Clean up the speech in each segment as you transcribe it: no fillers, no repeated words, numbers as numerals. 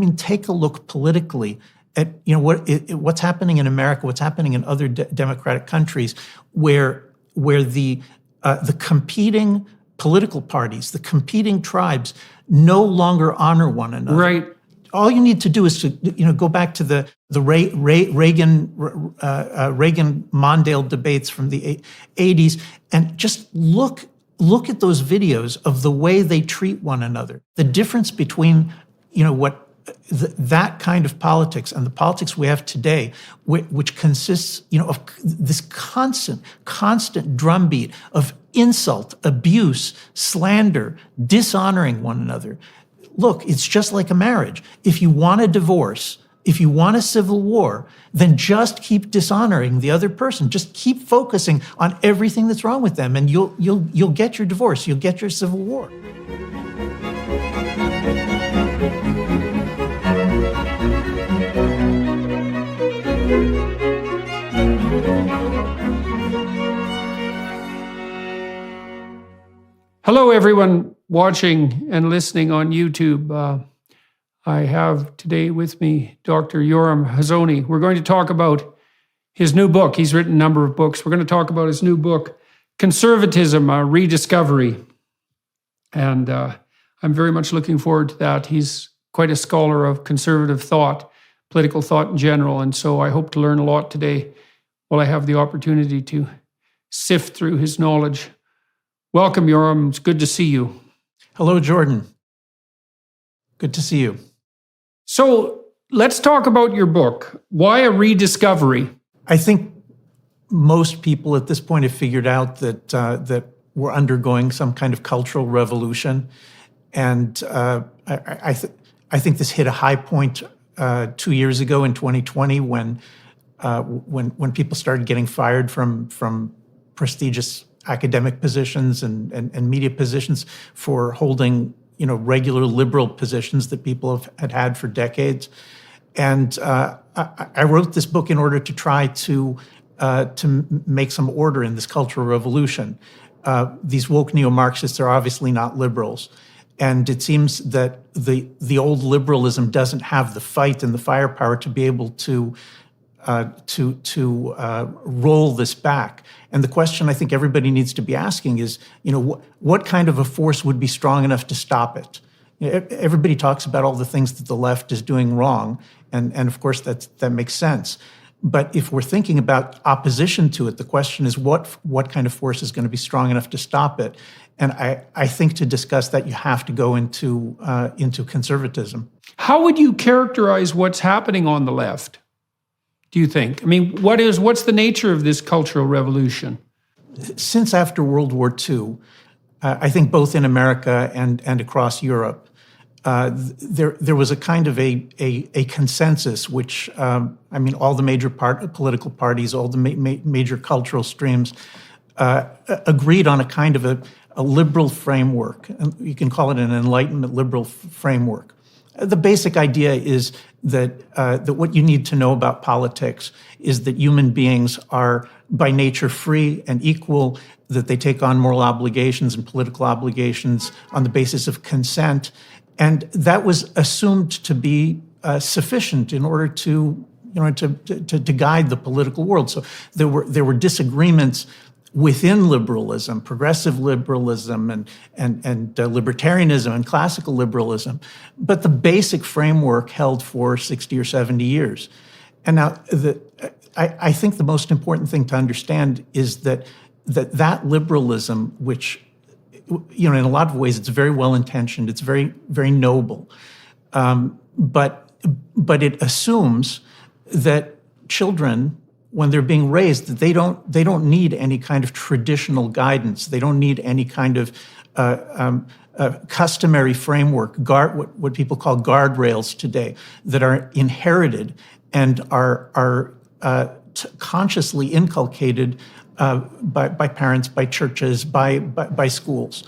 mean, take a look politically at what's happening in America, what's happening in other democratic countries, where the competing political parties, the competing tribes, no longer honor one another. Right. All you need to do is to go back to the Reagan Mondale debates from the 80s and just look at those videos of the way they treat one another. The difference between that kind of politics and the politics we have today, which consists of this constant drumbeat of insult, abuse, slander, dishonoring one another. Look, it's just like a marriage. If you want a divorce, if you want a civil war, then just keep dishonoring the other person. Just keep focusing on everything that's wrong with them, and you'll get your divorce. You'll get your civil war. Hello, everyone watching and listening on YouTube. I have today with me Dr. Yoram Hazony. We're going to talk about his new book. He's written a number of books. We're going to talk about his new book, Conservatism, a Rediscovery. And I'm very much looking forward to that. He's quite a scholar of conservative thought, political thought in general. And so I hope to learn a lot today while I have the opportunity to sift through his knowledge. Welcome, Yoram. It's good to see you. Hello, Jordan. Good to see you. So let's talk about your book. Why a rediscovery? I think most people at this point have figured out that we're undergoing some kind of cultural revolution, and I think this hit a high point 2 years ago in 2020 when people started getting fired from prestigious academic positions and media positions for holding regular liberal positions that people had had for decades. And I wrote this book in order to try to make some order in this cultural revolution. These woke neo-Marxists are obviously not liberals. And it seems that the old liberalism doesn't have the fight and the firepower to be able to roll this back. And the question I think everybody needs to be asking is, what kind of a force would be strong enough to stop it? Everybody talks about all the things that the left is doing wrong, and of course that makes sense. But if we're thinking about opposition to it, the question is what kind of force is going to be strong enough to stop it? And I think to discuss that, you have to go into conservatism. How would you characterize what's happening on the left, do you think? I mean, what's the nature of this cultural revolution? Since after World War II, I think both in America and across Europe, there was a kind of a consensus, which all the major political parties, all the major cultural streams agreed on a kind of a liberal framework. And you can call it an Enlightenment liberal framework. The basic idea is that what you need to know about politics is that human beings are by nature free and equal, that they take on moral obligations and political obligations on the basis of consent. And that was assumed to be sufficient in order to guide the political world. So there were disagreements within liberalism, progressive liberalism, and libertarianism and classical liberalism, but the basic framework held for 60 or 70 years. And now, I think the most important thing to understand is that liberalism, which, in a lot of ways, it's very well intentioned, it's very, very noble, but it assumes that children, when they're being raised, that they don't need any kind of traditional guidance. They don't need any kind of customary framework, what people call guardrails today, that are inherited and are consciously inculcated by parents, by churches, by schools.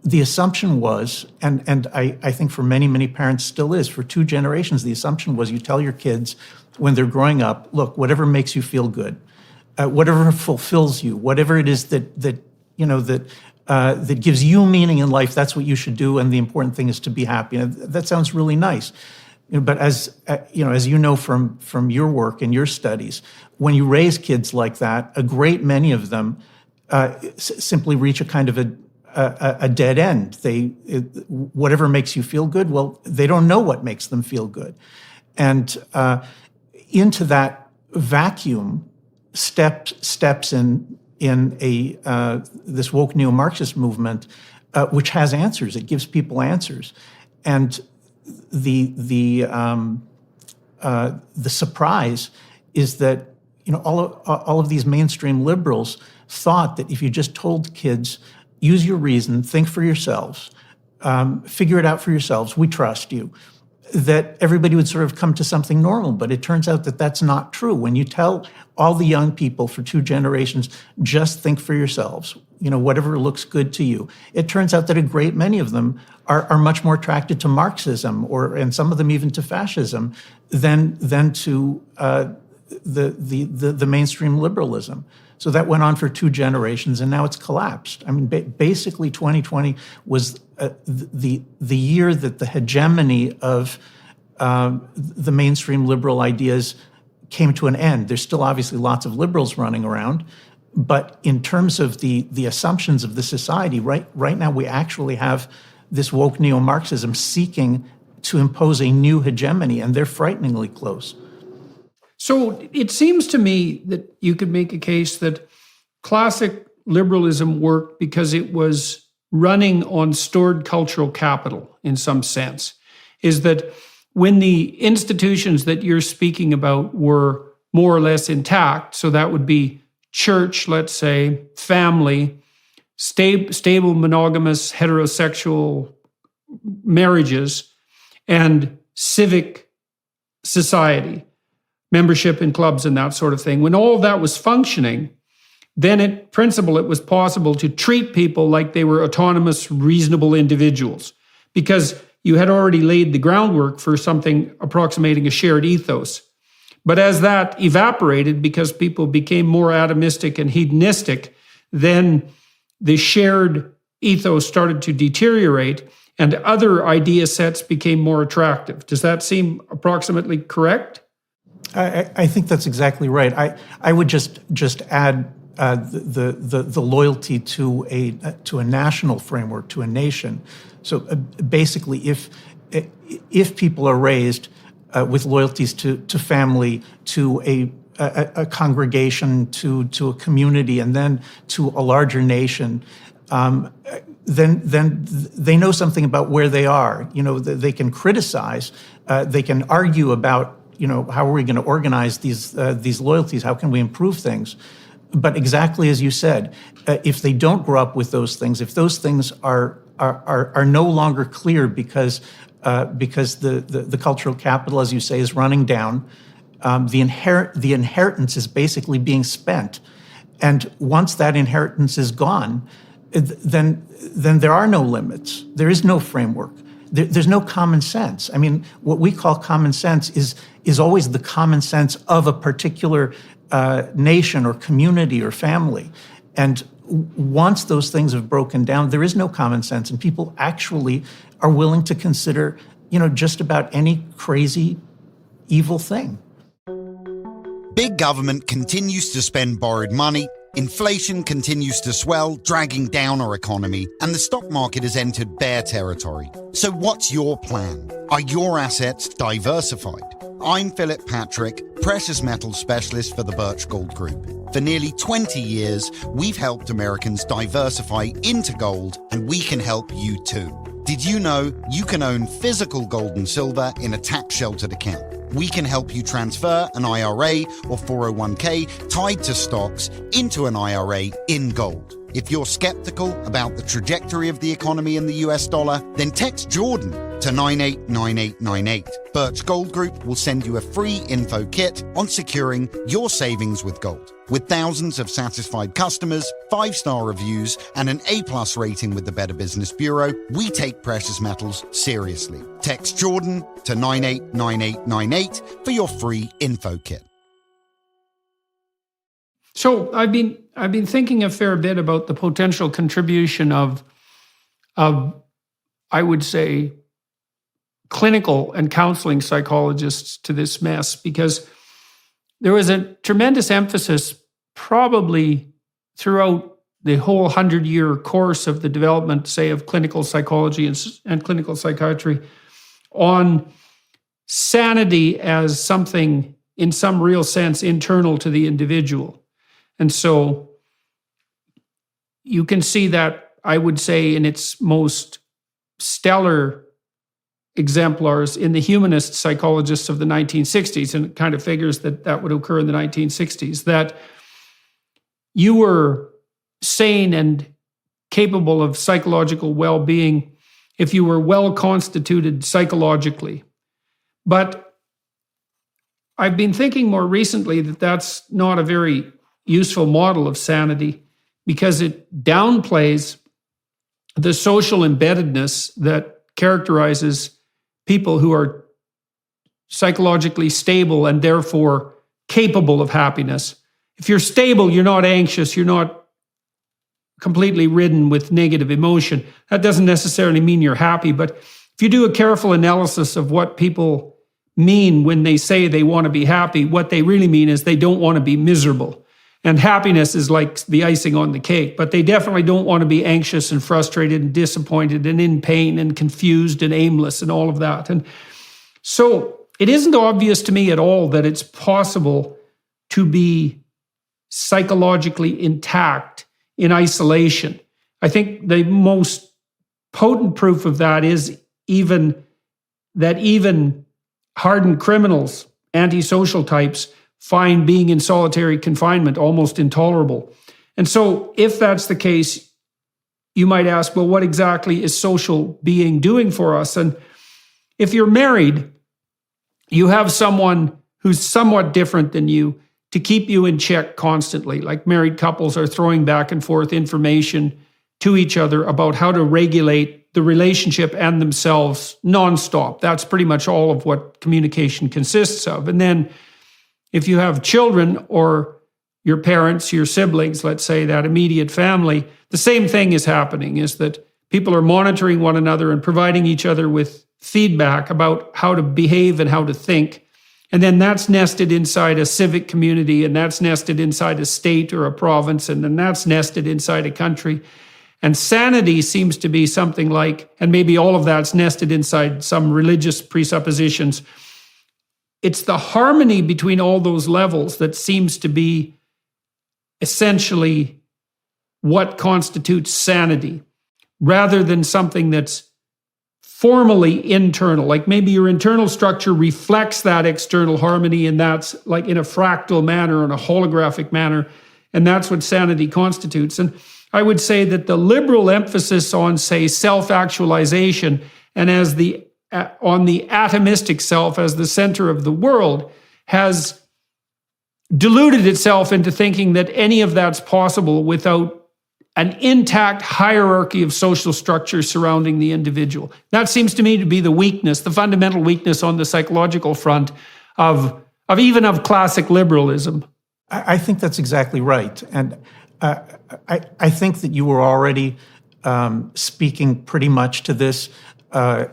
The assumption was, and I think for many, many parents still is, for 2 generations, the assumption was you tell your kids when they're growing up, look, whatever makes you feel good, whatever fulfills you, whatever it is that gives you meaning in life, that's what you should do, and the important thing is to be happy. And that sounds really nice. But as you know from your work and your studies, when you raise kids like that, a great many of them simply reach a kind of a dead end. Whatever makes you feel good, well, they don't know what makes them feel good, and into that vacuum steps in this woke neo-Marxist movement, which has answers. It gives people answers, and the surprise is that all of these mainstream liberals thought that if you just told kids, use your reason, think for yourselves, figure it out for yourselves, we trust you, that everybody would sort of come to something normal. But it turns out that that's not true. When you tell all the young people for 2 generations, just think for yourselves, whatever looks good to you, it turns out that a great many of them are much more attracted to Marxism, and some of them even to fascism, than to the mainstream liberalism. So that went on for 2 generations, and now it's collapsed. I mean, basically, 2020 was the year that the hegemony of the mainstream liberal ideas came to an end. There's still obviously lots of liberals running around, but in terms of the assumptions of the society, right now we actually have this woke neo-Marxism seeking to impose a new hegemony, and they're frighteningly close. So it seems to me that you could make a case that classic liberalism worked because it was running on stored cultural capital in some sense. Is that when the institutions that you're speaking about were more or less intact, so that would be church, let's say, family, stable monogamous heterosexual marriages, and civic society, membership in clubs and that sort of thing. When all that was functioning, then in principle, it was possible to treat people like they were autonomous, reasonable individuals, because you had already laid the groundwork for something approximating a shared ethos. But as that evaporated, because people became more atomistic and hedonistic, then the shared ethos started to deteriorate and other idea sets became more attractive. Does that seem approximately correct? I think that's exactly right. I would just add the loyalty to a national framework, to a nation. So basically, if people are raised with loyalties to family, to a congregation, to a community, and then to a larger nation, then they know something about where they are. They can criticize, they can argue about, how are we going to organize these loyalties? How can we improve things? But exactly as you said, if they don't grow up with those things, if those things are no longer clear because the cultural capital, as you say, is running down, the inheritance is basically being spent, and once that inheritance is gone, then there are no limits. There is no framework. There's no common sense. I mean, what we call common sense is always the common sense of a particular nation or community or family. And once those things have broken down, there is no common sense, and people actually are willing to consider, just about any crazy, evil thing. Big government continues to spend borrowed money, inflation continues to swell, dragging down our economy, and the stock market has entered bear territory. So what's your plan? Are your assets diversified? I'm Philip Patrick, precious metals specialist for the Birch Gold Group. For nearly 20 years, we've helped Americans diversify into gold, and we can help you too. Did you know you can own physical gold and silver in a tax-sheltered account? We can help you transfer an IRA or 401k tied to stocks into an IRA in gold. If you're skeptical about the trajectory of the economy in the US dollar, then text Jordan to 989898. Birch Gold Group will send you a free info kit on securing your savings with gold. With thousands of satisfied customers, 5-star reviews, and an A+ rating with the Better Business Bureau, we take precious metals seriously. Text Jordan to 989898 for your free info kit. So I've been thinking a fair bit about the potential contribution of I would say clinical and counseling psychologists to this mess, because there was a tremendous emphasis, probably throughout the whole 100-year course of the development, say, of clinical psychology and clinical psychiatry, on sanity as something in some real sense internal to the individual. And so you can see that, I would say, in its most stellar exemplars in the humanist psychologists of the 1960s, and it kind of figures that that would occur in the 1960s, that you were sane and capable of psychological well-being if you were well constituted psychologically. But I've been thinking more recently that that's not a very useful model of sanity, because it downplays the social embeddedness that characterizes people who are psychologically stable and therefore capable of happiness. If you're stable, you're not anxious, you're not completely ridden with negative emotion. That doesn't necessarily mean you're happy, but if you do a careful analysis of what people mean when they say they want to be happy, what they really mean is they don't want to be miserable. And happiness is like the icing on the cake, but they definitely don't want to be anxious and frustrated and disappointed and in pain and confused and aimless and all of that. And so it isn't obvious to me at all that it's possible to be psychologically intact in isolation. I think the most potent proof of that is even hardened criminals, antisocial types, find being in solitary confinement almost intolerable. And so if that's the case, you might ask, well, what exactly is social being doing for us? And if you're married, you have someone who's somewhat different than you to keep you in check constantly. Like married couples are throwing back and forth information to each other about how to regulate the relationship and themselves nonstop. That's pretty much all of what communication consists of. And then if you have children or your parents, your siblings, let's say that immediate family, the same thing is happening, is that people are monitoring one another and providing each other with feedback about how to behave and how to think. And then that's nested inside a civic community, and that's nested inside a state or a province, and then that's nested inside a country. And sanity seems to be something like, and maybe all of that's nested inside some religious presuppositions. It's the harmony between all those levels that seems to be essentially what constitutes sanity, rather than something that's formally internal. Like maybe your internal structure reflects that external harmony, and that's like in a fractal manner, in a holographic manner, and that's what sanity constitutes. And I would say that the liberal emphasis on, say, self-actualization and on the atomistic self as the center of the world has deluded itself into thinking that any of that's possible without an intact hierarchy of social structure surrounding the individual. That seems to me to be the weakness, the fundamental weakness on the psychological front of classic liberalism. I think that's exactly right. And I think that you were already speaking pretty much to this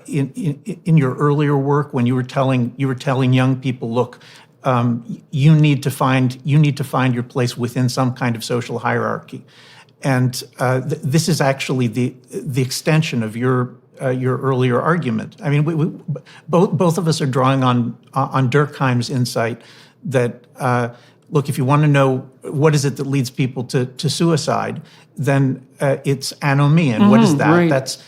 in your earlier work when you were telling young people, look, you need to find your place within some kind of social hierarchy, and this is actually the extension of your earlier argument. I mean, both of us are drawing on Durkheim's insight that look, if you want to know what is it that leads people to suicide, then it's anomie. And what is that? Right. That's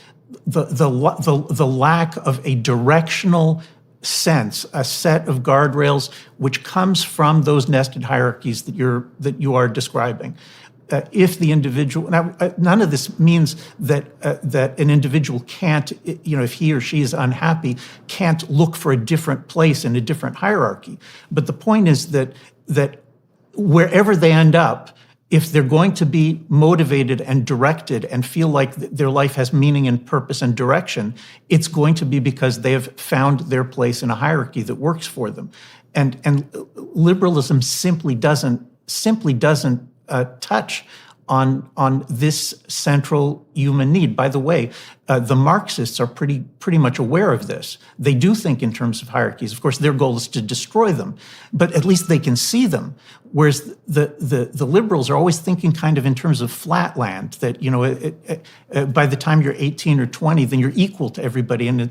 the lack of a directional sense, a set of guardrails, which comes from those nested hierarchies that you are describing. If the individual, now, none of this means that an individual can't, if he or she is unhappy, can't look for a different place in a different hierarchy. But the point is that wherever they end up, if they're going to be motivated and directed and feel like their life has meaning and purpose and direction, it's going to be because they have found their place in a hierarchy that works for them. And liberalism simply doesn't touch on this central human need. By the way, the Marxists are pretty much aware of this. They do think in terms of hierarchies. Of course, their goal is to destroy them, but at least they can see them. Whereas the liberals are always thinking kind of in terms of flat land, that, you know, by the time you're 18 or 20, then you're equal to everybody, and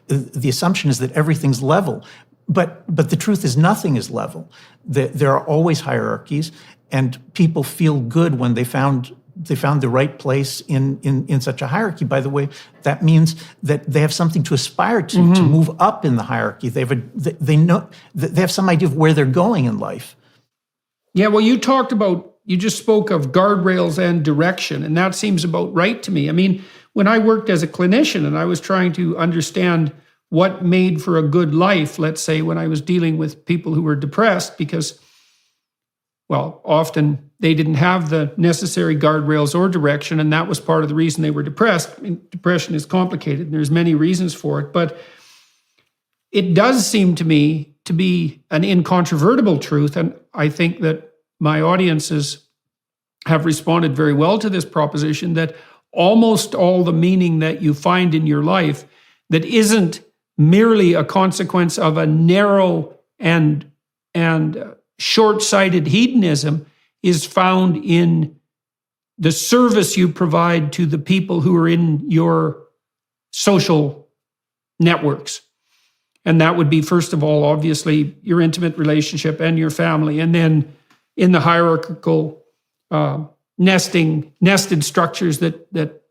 the assumption is that everything's level. But the truth is nothing is level. There are always hierarchies, and people feel good when they found the right place in such a hierarchy. By the way, that means that they have something to aspire to move up in the hierarchy. They have some idea of where they're going in life. Yeah, well, you just spoke of guardrails and direction, and that seems about right to me. I mean, when I worked as a clinician and I was trying to understand what made for a good life, let's say when I was dealing with people who were depressed, because, well, often they didn't have the necessary guardrails or direction, and that was part of the reason they were depressed. I mean, depression is complicated, and there's many reasons for it, but it does seem to me to be an incontrovertible truth, and I think that my audiences have responded very well to this proposition, that almost all the meaning that you find in your life that isn't merely a consequence of a narrow and short-sighted hedonism is found in the service you provide to the people who are in your social networks. And that would be, first of all, obviously, your intimate relationship and your family. And then in the hierarchical nested structures that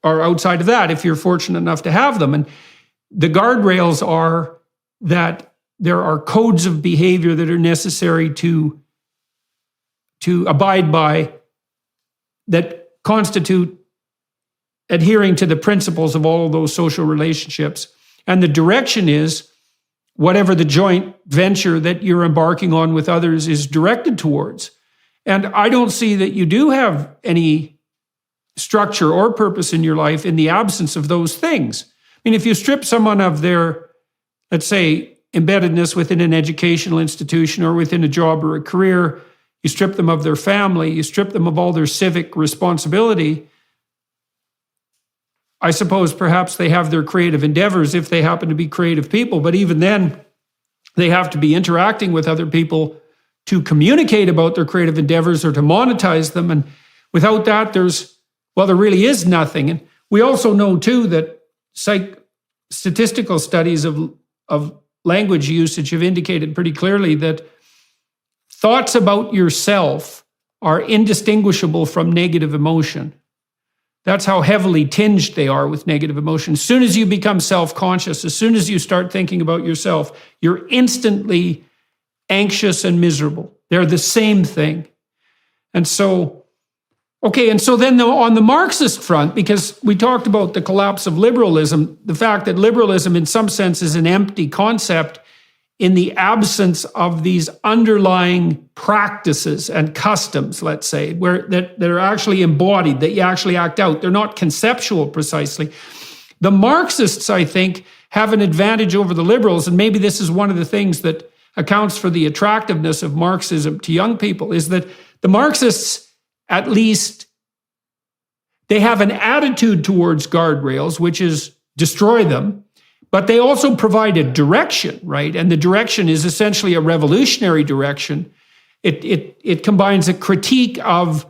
are outside of that, if you're fortunate enough to have them. And the guardrails are that there are codes of behavior that are necessary to abide by, that constitute adhering to the principles of all of those social relationships. And the direction is whatever the joint venture that you're embarking on with others is directed towards. And I don't see that you do have any structure or purpose in your life in the absence of those things. I mean, if you strip someone of their, let's say, embeddedness within an educational institution or within a job or a career, you strip them of their family, you strip them of all their civic responsibility, I suppose perhaps they have their creative endeavors if they happen to be creative people, but even then, they have to be interacting with other people to communicate about their creative endeavors or to monetize them. And without that, there really is nothing. And we also know, too, that statistical studies of language usage have indicated pretty clearly that thoughts about yourself are indistinguishable from negative emotion. That's how heavily tinged they are with negative emotion. As soon as you become self-conscious, as soon as you start thinking about yourself, you're instantly anxious and miserable. They're the same thing. And so then on the Marxist front, because we talked about the collapse of liberalism, the fact that liberalism in some sense is an empty concept in the absence of these underlying practices and customs, let's say, that are actually embodied, that you actually act out. They're not conceptual precisely. The Marxists, I think, have an advantage over the liberals, and maybe this is one of the things that accounts for the attractiveness of Marxism to young people, is that the Marxists, at least, they have an attitude towards guardrails, which is destroy them, but they also provide a direction, right? And the direction is essentially a revolutionary direction. It combines a critique of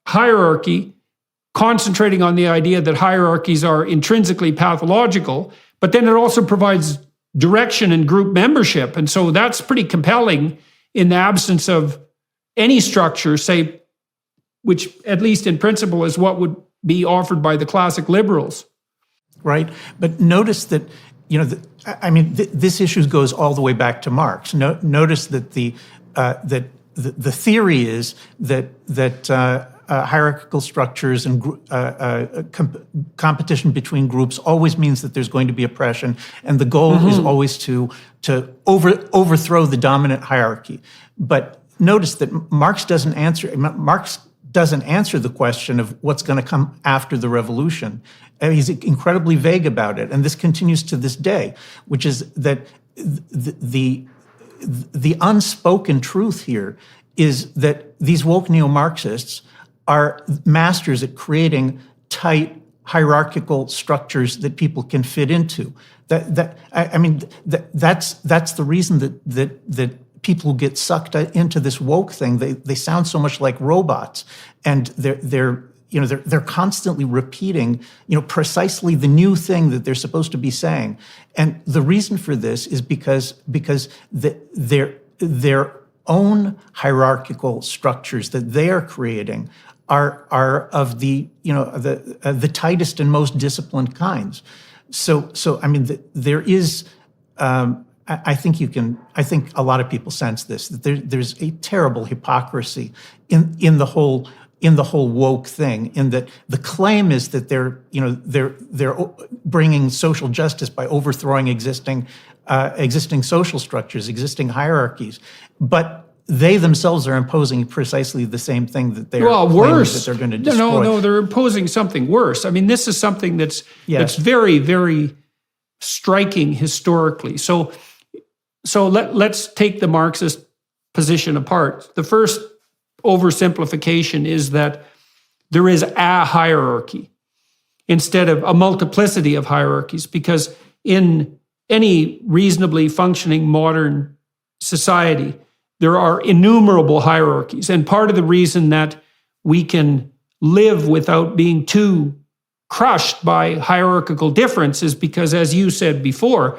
hierarchy, concentrating on the idea that hierarchies are intrinsically pathological, but then it also provides direction and group membership. And so that's pretty compelling in the absence of any structure, say, which at least in principle is what would be offered by the classic liberals. Right, but notice that, this issue goes all the way back to Marx. Notice that the theory is that hierarchical structures and competition between groups always means that there's going to be oppression, and the goal is always to overthrow the dominant hierarchy. But notice that Marx doesn't answer the question of what's going to come after the revolution. He's incredibly vague about it, and this continues to this day, which is that the unspoken truth here is that these woke neo-Marxists are masters at creating tight hierarchical structures that people can fit into. That's the reason that people get sucked into this woke thing. They sound so much like robots, and they're constantly repeating, precisely the new thing that they're supposed to be saying. And the reason for this is because their own hierarchical structures that they are creating are of the tightest and most disciplined kinds. So there is. I think a lot of people sense this, that there's a terrible hypocrisy in the whole woke thing, in that the claim is that they're bringing social justice by overthrowing existing social structures, existing hierarchies, but they themselves are imposing precisely the same thing that they're claiming that they're going to destroy. No, they're imposing something worse. I mean, this is something that's very, very striking historically. So let's take the Marxist position apart. The first oversimplification is that there is a hierarchy instead of a multiplicity of hierarchies, because in any reasonably functioning modern society, there are innumerable hierarchies. And part of the reason that we can live without being too crushed by hierarchical difference is because, as you said before,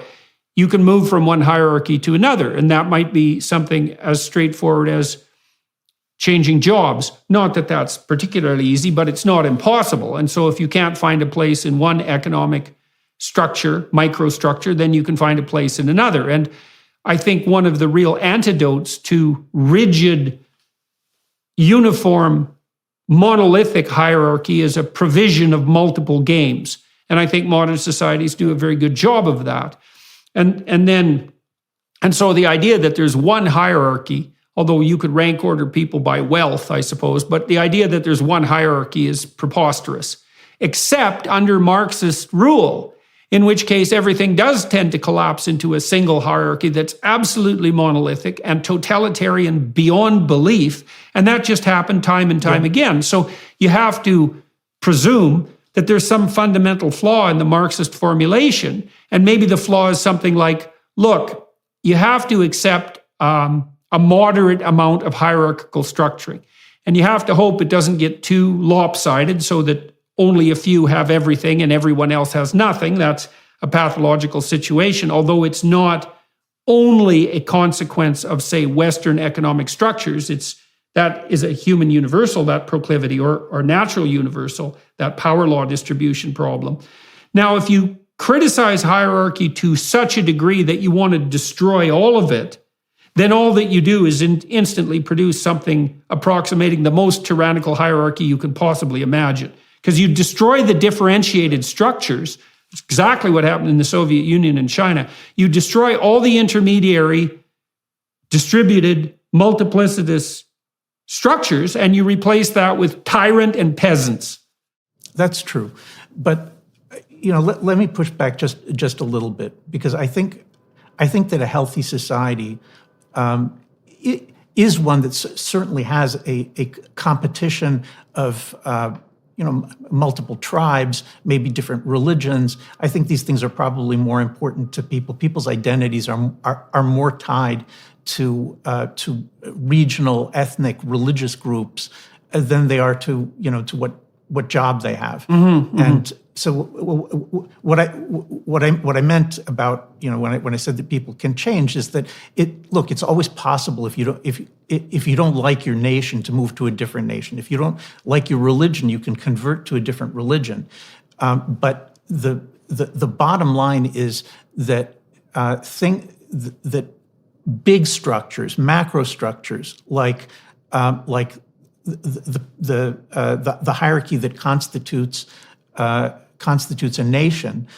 you can move from one hierarchy to another. And that might be something as straightforward as changing jobs. Not that that's particularly easy, but it's not impossible. And so if you can't find a place in one economic structure, microstructure, then you can find a place in another. And I think one of the real antidotes to rigid, uniform, monolithic hierarchy is a provision of multiple games. And I think modern societies do a very good job of that. And so the idea that there's one hierarchy, although you could rank order people by wealth, I suppose, but the idea that there's one hierarchy is preposterous, except under Marxist rule, in which case everything does tend to collapse into a single hierarchy that's absolutely monolithic and totalitarian beyond belief. And that just happened time and time again. So you have to presume that there's some fundamental flaw in the Marxist formulation. And maybe the flaw is something like, look, you have to accept a moderate amount of hierarchical structuring. And you have to hope it doesn't get too lopsided so that only a few have everything and everyone else has nothing. That's a pathological situation, although it's not only a consequence of, say, Western economic structures. That is a human universal, that proclivity, or natural universal, that power law distribution problem. Now, if you criticize hierarchy to such a degree that you want to destroy all of it, then all that you do is instantly produce something approximating the most tyrannical hierarchy you can possibly imagine. Because you destroy the differentiated structures. It's exactly what happened in the Soviet Union and China. You destroy all the intermediary, distributed, multiplicitous structures, and you replace that with tyrant and peasants. That's true. But let me push back just a little bit, because I think that a healthy society is one that certainly has a competition of multiple tribes, maybe different religions. I think these things are probably more important to people. People's identities are more tied to regional, ethnic, religious groups than they are to what job they have. Mm-hmm, and so what I meant about when I said that people can change is that it's always possible if you don't like your nation to move to a different nation. If you don't like your religion, you can convert to a different religion. But the bottom line is that that big structures, macro structures like the hierarchy that constitutes a nation,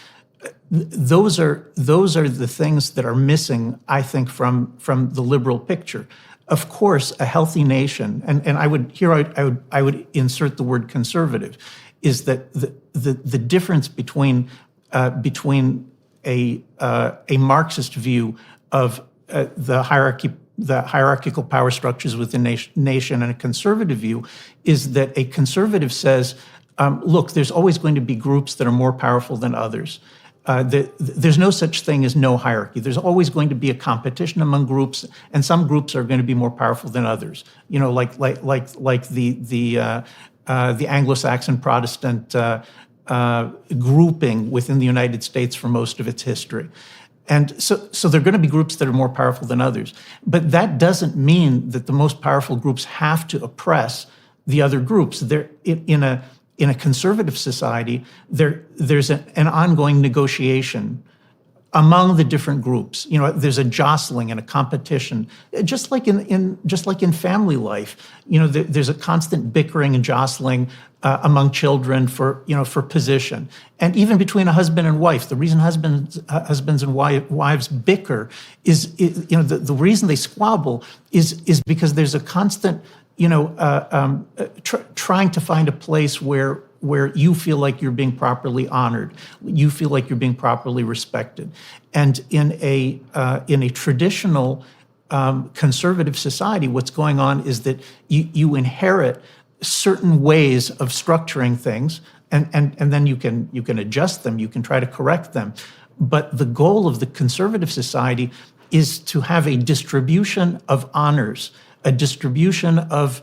those are the things that are missing, I think, from the liberal picture. Of course, a healthy nation, and I would insert the word conservative, is that the difference between a Marxist view of the hierarchy the hierarchical power structures within nation and a conservative view is that a conservative says, look, there's always going to be groups that are more powerful than others. There's no such thing as no hierarchy. There's always going to be a competition among groups, and some groups are going to be more powerful than others. You know, like the Anglo-Saxon Protestant grouping within the United States for most of its history. And so there are going to be groups that are more powerful than others. But that doesn't mean that the most powerful groups have to oppress the other groups. In a conservative society, there's an ongoing negotiation among the different groups. You know, there's a jostling and a competition, just like in family life. You know, there's a constant bickering and jostling among children for position, and even between a husband and wife. The reason husbands and wives bicker is the reason they squabble is because there's a constant trying to find a place where you feel like you're being properly honored, you feel like you're being properly respected. And in a traditional conservative society, what's going on is that you inherit certain ways of structuring things, and then you can adjust them, you can try to correct them. But the goal of the conservative society is to have a distribution of honors, a distribution of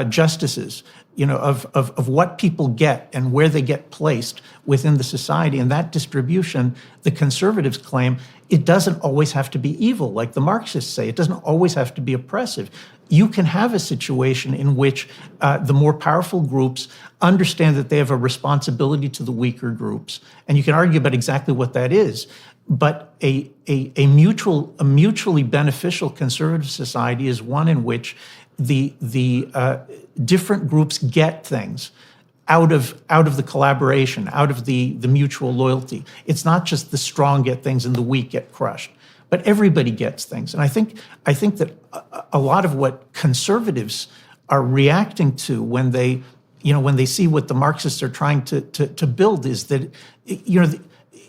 justices, of what people get and where they get placed within the society. And that distribution, the conservatives claim, it doesn't always have to be evil, like the Marxists say. It doesn't always have to be oppressive. You can have a situation in which the more powerful groups understand that they have a responsibility to the weaker groups. And you can argue about exactly what that is. But a mutually beneficial conservative society is one in which the different groups get things out of the collaboration, out of the mutual loyalty. It's not just the strong get things and the weak get crushed, but everybody gets things. And I think that a lot of what conservatives are reacting to when they see what the Marxists are trying to build is that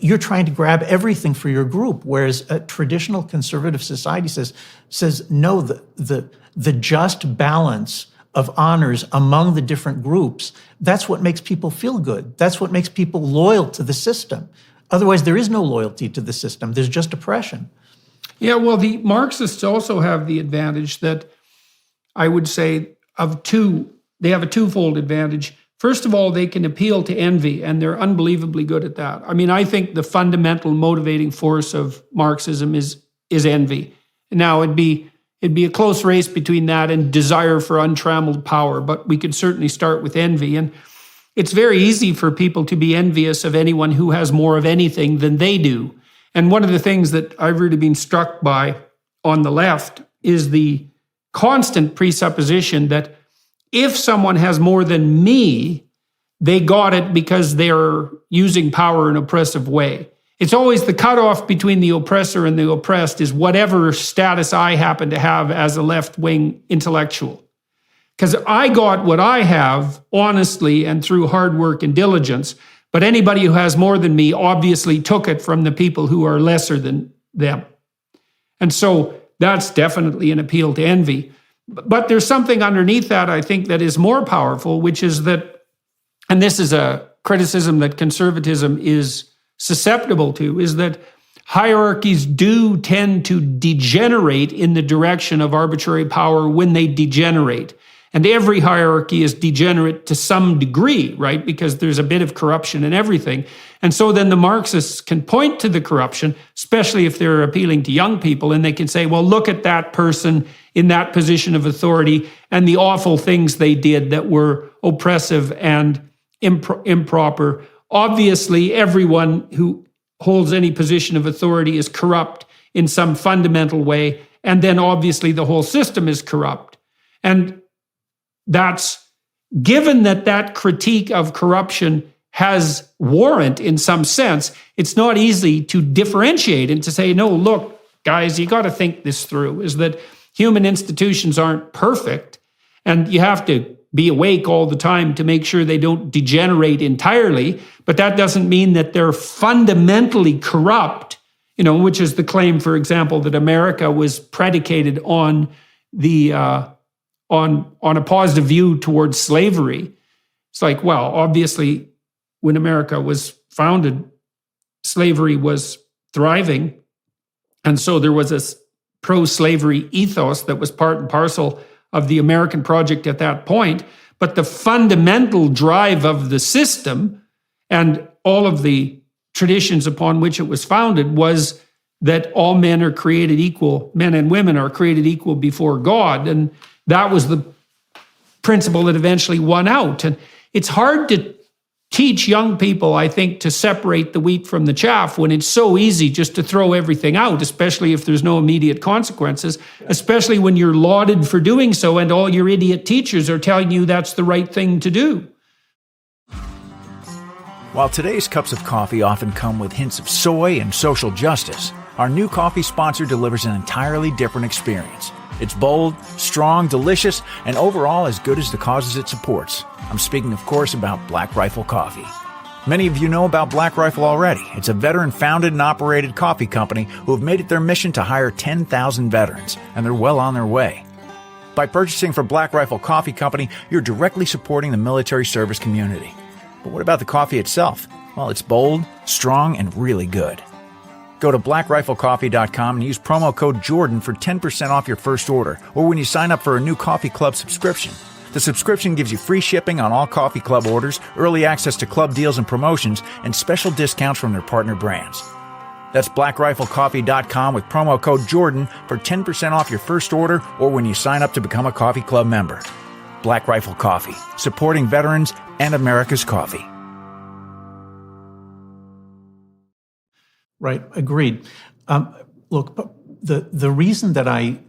you're trying to grab everything for your group, whereas a traditional conservative society says no, the just balance of honors among the different groups, that's what makes people feel good. That's what makes people loyal to the system. Otherwise, there is no loyalty to the system. There's just oppression. Yeah, well, the Marxists also have the advantage that I would say they have a twofold advantage. First of all, they can appeal to envy, and they're unbelievably good at that. I mean, I think the fundamental motivating force of Marxism is envy. Now, it'd be a close race between that and desire for untrammeled power, but we could certainly start with envy. And it's very easy for people to be envious of anyone who has more of anything than they do. And one of the things that I've really been struck by on the left is the constant presupposition that if someone has more than me, they got it because they're using power in an oppressive way. It's always the cutoff between the oppressor and the oppressed is whatever status I happen to have as a left-wing intellectual. Because I got what I have honestly and through hard work and diligence, but anybody who has more than me obviously took it from the people who are lesser than them. And so that's definitely an appeal to envy. But there's something underneath that, I think, that is more powerful, which is that, and this is a criticism that conservatism is susceptible to, is that hierarchies do tend to degenerate in the direction of arbitrary power when they degenerate. And every hierarchy is degenerate to some degree, right? Because there's a bit of corruption in everything. And so then the Marxists can point to the corruption, especially if they're appealing to young people, and they can say, well, look at that person in that position of authority and the awful things they did that were oppressive and improper. Obviously, everyone who holds any position of authority is corrupt in some fundamental way, and then obviously the whole system is corrupt. And that's given that critique of corruption has warrant in some sense, it's not easy to differentiate and to say, no, look, guys, you got to think this through, is that human institutions aren't perfect, and you have to be awake all the time to make sure they don't degenerate entirely, but that doesn't mean that they're fundamentally corrupt which is the claim, for example, that America was predicated on the on a positive view towards slavery. It's like, well, obviously, when America was founded, slavery was thriving, and so there was this pro-slavery ethos that was part and parcel of the American project at that point. But the fundamental drive of the system and all of the traditions upon which it was founded was that all men are created equal, men and women are created equal before God. And that was the principle that eventually won out. And it's hard to teach young people, I think, to separate the wheat from the chaff when it's so easy just to throw everything out, especially if there's no immediate consequences, especially when you're lauded for doing so and all your idiot teachers are telling you that's the right thing to do. While today's cups of coffee often come with hints of soy and social justice, our new coffee sponsor delivers an entirely different experience. It's bold, strong, delicious, and overall as good as the causes it supports. I'm speaking, of course, about Black Rifle Coffee. Many of you know about Black Rifle already. It's a veteran-founded and operated coffee company who have made it their mission to hire 10,000 veterans, and they're well on their way. By purchasing from Black Rifle Coffee Company, you're directly supporting the military service community. But what about the coffee itself? Well, it's bold, strong, and really good. Go to blackriflecoffee.com and use promo code Jordan for 10% off your first order, or when you sign up for a new Coffee Club subscription. The subscription gives you free shipping on all Coffee Club orders, early access to club deals and promotions, and special discounts from their partner brands. That's blackriflecoffee.com with promo code Jordan for 10% off your first order, or when you sign up to become a Coffee Club member. Black Rifle Coffee, supporting veterans and America's coffee. Right, agreed. Look, the reason that I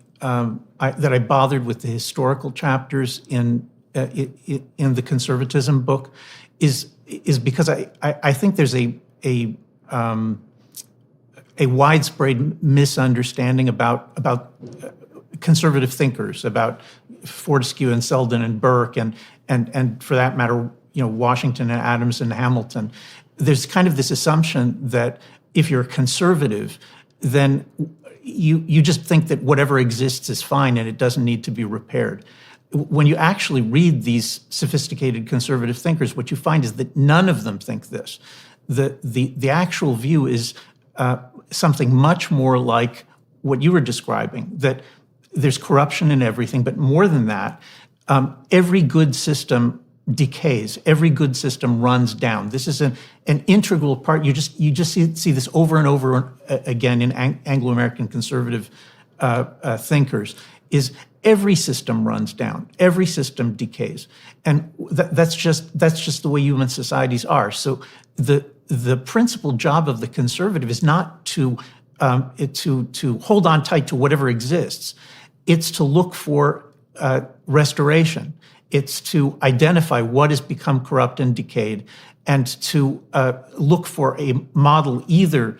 bothered with the historical chapters in the conservatism book is because I think there's a widespread misunderstanding about conservative thinkers, about Fortescue and Selden and Burke and for that matter, Washington and Adams and Hamilton. There's kind of this assumption that if you're a conservative, then you just think that whatever exists is fine and it doesn't need to be repaired. When you actually read these sophisticated conservative thinkers, what you find is that none of them think this. The actual view is something much more like what you were describing, that there's corruption in everything, but more than that, every good system decays. Every good system runs down. This is an integral part. You just see this over and over again in Anglo-American conservative thinkers. Is every system runs down. Every system decays, and that's just the way human societies are. So the principal job of the conservative is not to hold on tight to whatever exists. It's to look for restoration. It's to identify what has become corrupt and decayed, and to look for a model either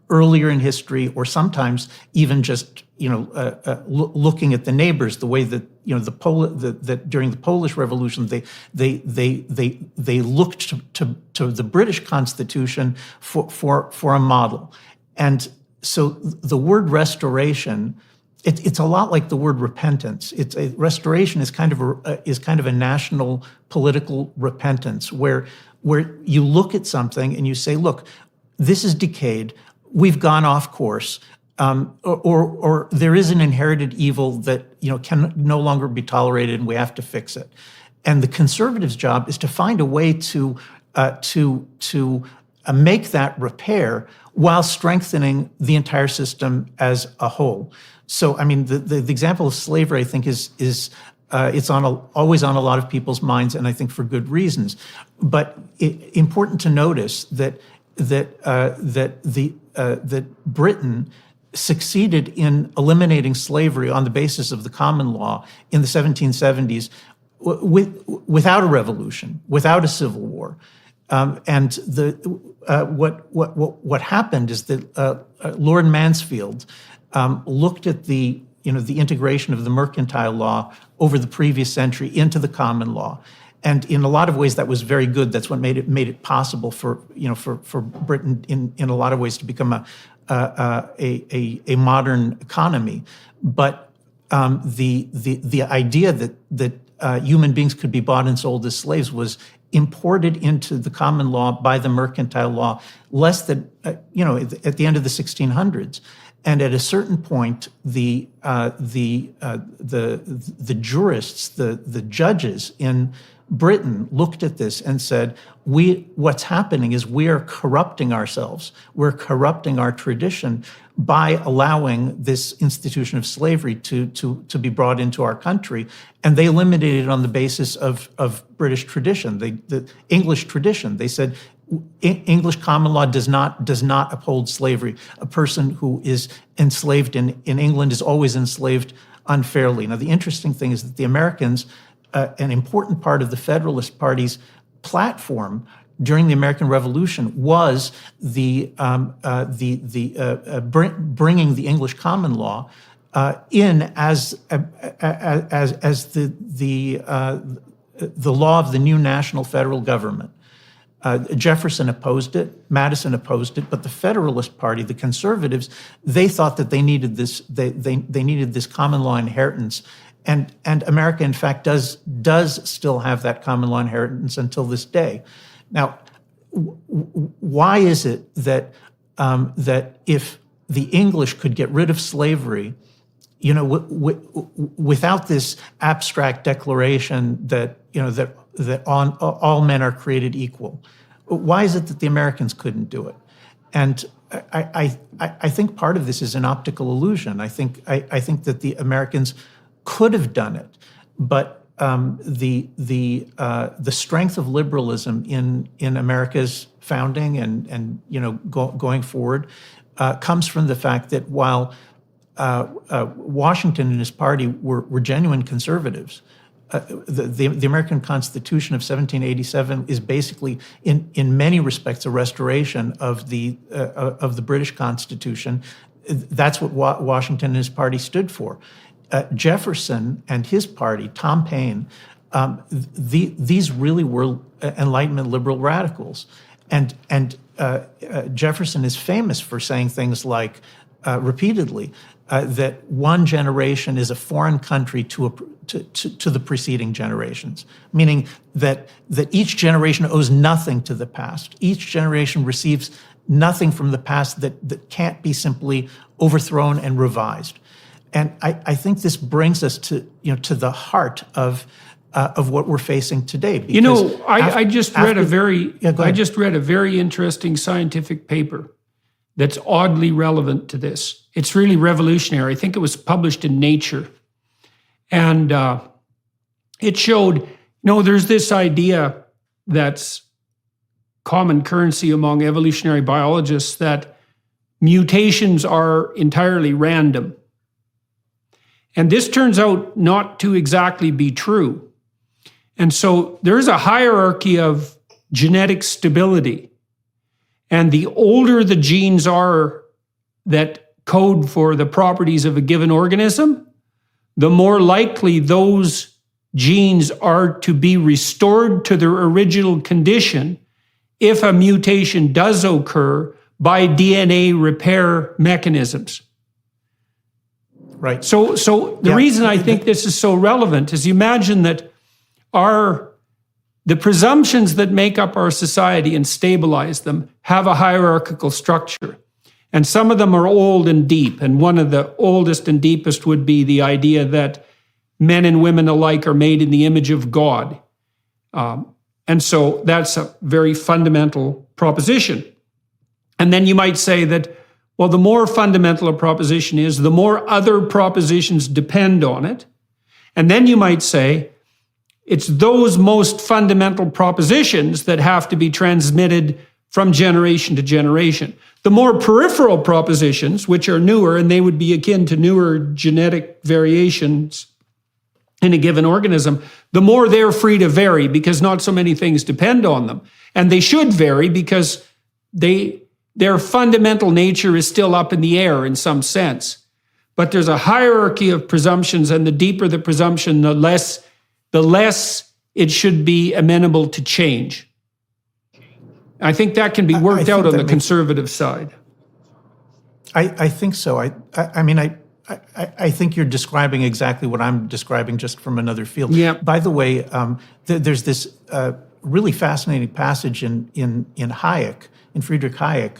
earlier in history or sometimes even just looking at the neighbors. The way that that during the Polish Revolution they looked to the British Constitution for a model, and so the word restoration. It's a lot like the word repentance. Restoration is kind of a national political repentance where you look at something and you say, look, this is decayed. We've gone off course, or there is an inherited evil that can no longer be tolerated, and we have to fix it. And the conservative's job is to find a way to make that repair while strengthening the entire system as a whole. So, I mean, the example of slavery, I think, is it's always on a lot of people's minds, and I think for good reasons. But important to notice that Britain succeeded in eliminating slavery on the basis of the common law in the 1770s without a revolution, without a civil war. And what happened is that Lord Mansfield looked at the integration of the mercantile law over the previous century into the common law, And in a lot of ways, that was very good. That's what made it possible for Britain in a lot of ways to become a modern economy. But the idea that human beings could be bought and sold as slaves was imported into the common law by the mercantile law less than at the end of the 1600s. And at a certain point, the jurists, the judges in Britain looked at this and said, what's happening is we are corrupting ourselves. We're corrupting our tradition by allowing this institution of slavery to be brought into our country. And they eliminated it on the basis of British tradition, the English tradition. They said, English common law does not uphold slavery. A person who is enslaved in England is always enslaved unfairly. Now, the interesting thing is that the Americans, an important part of the Federalist Party's platform during the American Revolution was bringing the English common law in as the law of the new national federal government. Jefferson opposed it, Madison opposed it, but the Federalist Party, the conservatives, they thought that they needed this. They needed this common law inheritance, and America, in fact, does still have that common law inheritance until this day. Now, why is it that that if the English could get rid of slavery, without this abstract declaration that that all men are created equal, why is it that the Americans couldn't do it? And I think part of this is an optical illusion. I think that the Americans could have done it, but the strength of liberalism in America's founding and going forward comes from the fact that while Washington and his party were genuine conservatives, the American Constitution of 1787 is basically, in many respects, a restoration of the British Constitution. That's what Washington and his party stood for. Jefferson and his party, Tom Paine, these really were Enlightenment liberal radicals, and Jefferson is famous for saying things like repeatedly that one generation is a foreign country to the preceding generations, meaning that each generation owes nothing to the past. Each generation receives nothing from the past that can't be simply overthrown and revised. And I think this brings us to the heart of what we're facing today. I just read a very interesting scientific paper that's oddly relevant to this. It's really revolutionary. I think it was published in Nature. And it showed, there's this idea that's common currency among evolutionary biologists that mutations are entirely random. And this turns out not to exactly be true. And so there's a hierarchy of genetic stability. And the older the genes are that code for the properties of a given organism, the more likely those genes are to be restored to their original condition if a mutation does occur by DNA repair mechanisms. Right. So the reason I think this is so relevant is you imagine that the presumptions that make up our society and stabilize them have a hierarchical structure. And some of them are old and deep. And one of the oldest and deepest would be the idea that men and women alike are made in the image of God. And so that's a very fundamental proposition. And then you might say that, well, the more fundamental a proposition is, the more other propositions depend on it. And then you might say, it's those most fundamental propositions that have to be transmitted from generation to generation. The more peripheral propositions, which are newer, and they would be akin to newer genetic variations in a given organism, the more they're free to vary because not so many things depend on them. And they should vary because their fundamental nature is still up in the air in some sense. But there's a hierarchy of presumptions, and the deeper the presumption, the less it should be amenable to change. I think that can be worked out on the conservative side. I think so. I mean, I think you're describing exactly what I'm describing, just from another field. Yeah. By the way, there's this really fascinating passage in Hayek, in Friedrich Hayek,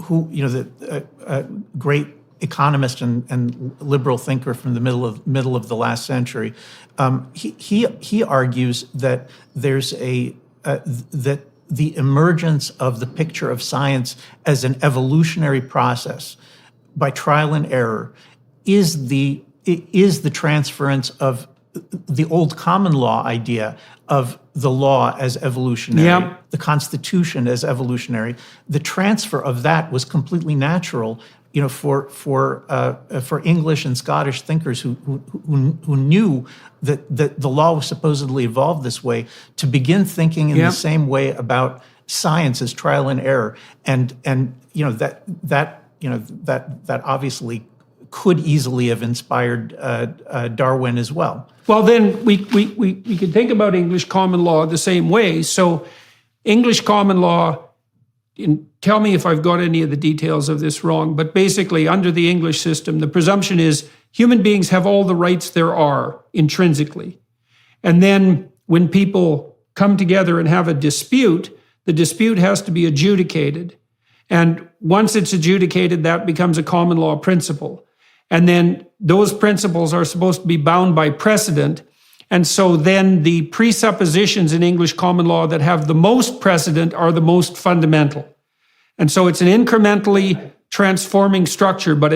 who, you know, the great economist and liberal thinker from the middle of the last century. He argues that there's that the emergence of the picture of science as an evolutionary process by trial and error is the transference of the old common law idea of the law as evolutionary, Yep. the Constitution as evolutionary. The transfer of that was completely natural, you know, for English and Scottish thinkers who knew that the law was supposedly evolved this way, to begin thinking in Yep. the same way about science as trial and error, and you know that obviously could easily have inspired Darwin as well. Well, then we could think about English common law the same way. So English common law, tell me if I've got any of the details of this wrong, but basically under the English system, the presumption is human beings have all the rights there are intrinsically. And then when people come together and have a dispute, the dispute has to be adjudicated. And once it's adjudicated, that becomes a common law principle. And then those principles are supposed to be bound by precedent. And so then the presuppositions in English common law that have the most precedent are the most fundamental. And so it's an incrementally transforming structure, but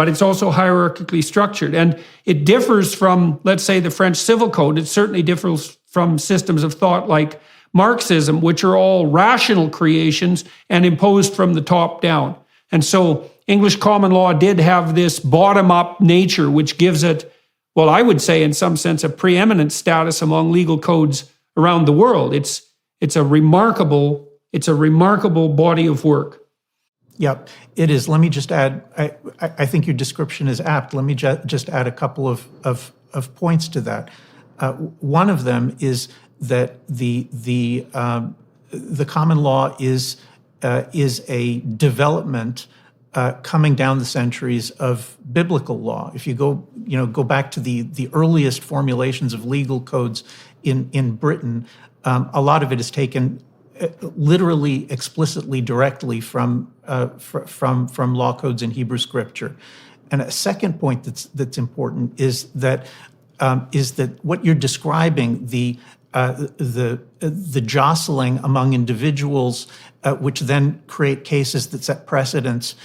it's also hierarchically structured. And it differs from, let's say, the French Civil Code. It certainly differs from systems of thought like Marxism, which are all rational creations and imposed from the top down. And so English common law did have this bottom-up nature, which gives it, well, I would say in some sense, a preeminent status among legal codes around the world. It's a remarkable body of work. Yep, it is. Let me just add, I think your description is apt. Let me just add a couple of points to that. One of them is that the common law is a development coming down the centuries of biblical law. If you go back to the earliest formulations of legal codes in Britain, a lot of it is taken literally, explicitly, directly from law codes in Hebrew Scripture. And a second point that's important is that what you're describing, the jostling among individuals, which then create cases that set precedents,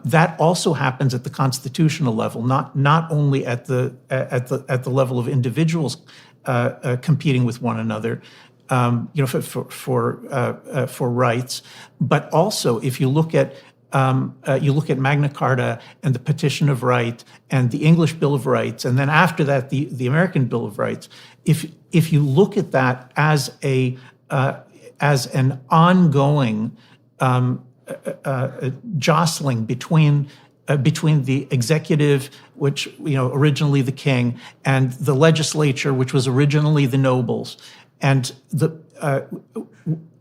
that also happens at the constitutional level, not only at the level of individuals competing with one another, for rights, but also if you look at Magna Carta and the Petition of Right and the English Bill of Rights, and then after that the American Bill of Rights. If you look at that as an ongoing jostling between the executive, which originally the king, and the legislature, which was originally the nobles, and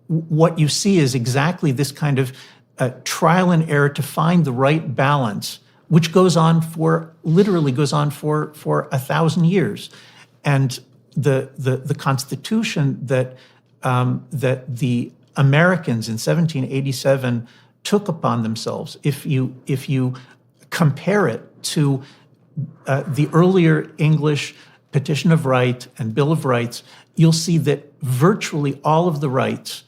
what you see is exactly this kind of trial and error to find the right balance, which literally goes on for 1,000 years, and the Constitution that the Americans in 1787 took upon themselves. If you compare it to the earlier English Petition of Right and Bill of Rights, you'll see that virtually all of the rights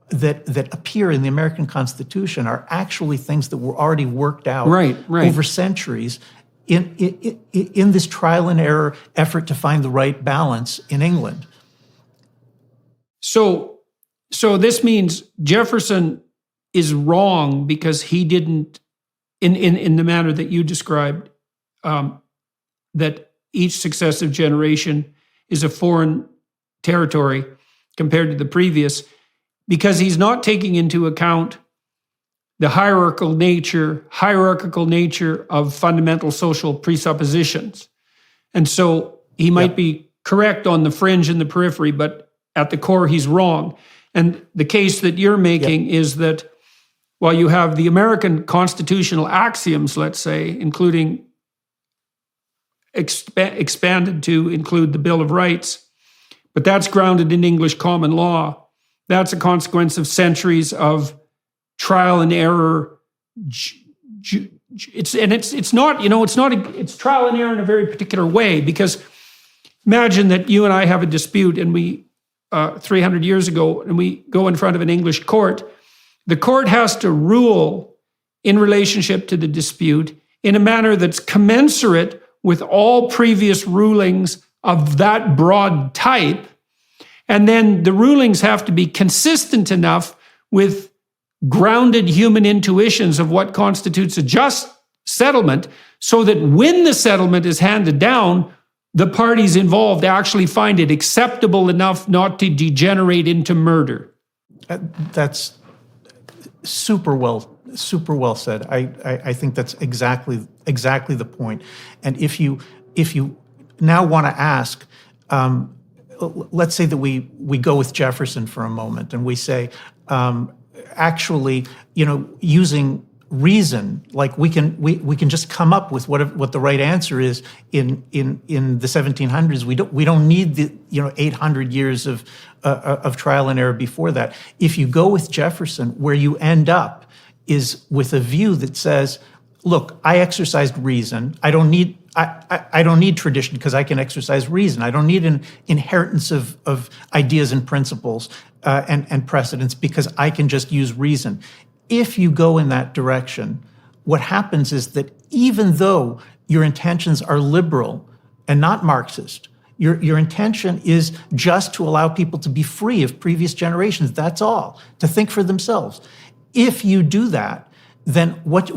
that appear in the American Constitution are actually things that were already worked out over centuries in this trial and error effort to find the right balance in England. So this means Jefferson is wrong because he didn't, in the manner that you described, that each successive generation is a foreign territory compared to the previous, because he's not taking into account the hierarchical nature of fundamental social presuppositions. And so he might be correct on the fringe and the periphery, but at the core, he's wrong. And the case that you're making is that while you have the American constitutional axioms, let's say, including expanded to include the Bill of Rights, but that's grounded in English common law. That's a consequence of centuries of trial and error. It's trial and error in a very particular way, because imagine that you and I have a dispute and we 300 years ago, and we go in front of an English court. The court has to rule in relationship to the dispute in a manner that's commensurate with all previous rulings of that broad type. And then the rulings have to be consistent enough with grounded human intuitions of what constitutes a just settlement, so that when the settlement is handed down, the parties involved actually find it acceptable enough not to degenerate into murder. That's super well said. I think that's exactly the point. And if you now want to ask, let's say that we go with Jefferson for a moment, and we say, actually, using reason, like we can just come up with what the right answer is in the 1700s. We don't need the 800 years of trial and error before that. If you go with Jefferson, where you end up is with a view that says, look, I exercised reason. I don't need tradition because I can exercise reason. I don't need an inheritance of ideas and principles and precedents because I can just use reason. If you go in that direction, what happens is that even though your intentions are liberal and not Marxist, your intention is just to allow people to be free of previous generations. That's all, to think for themselves. If you do that, then what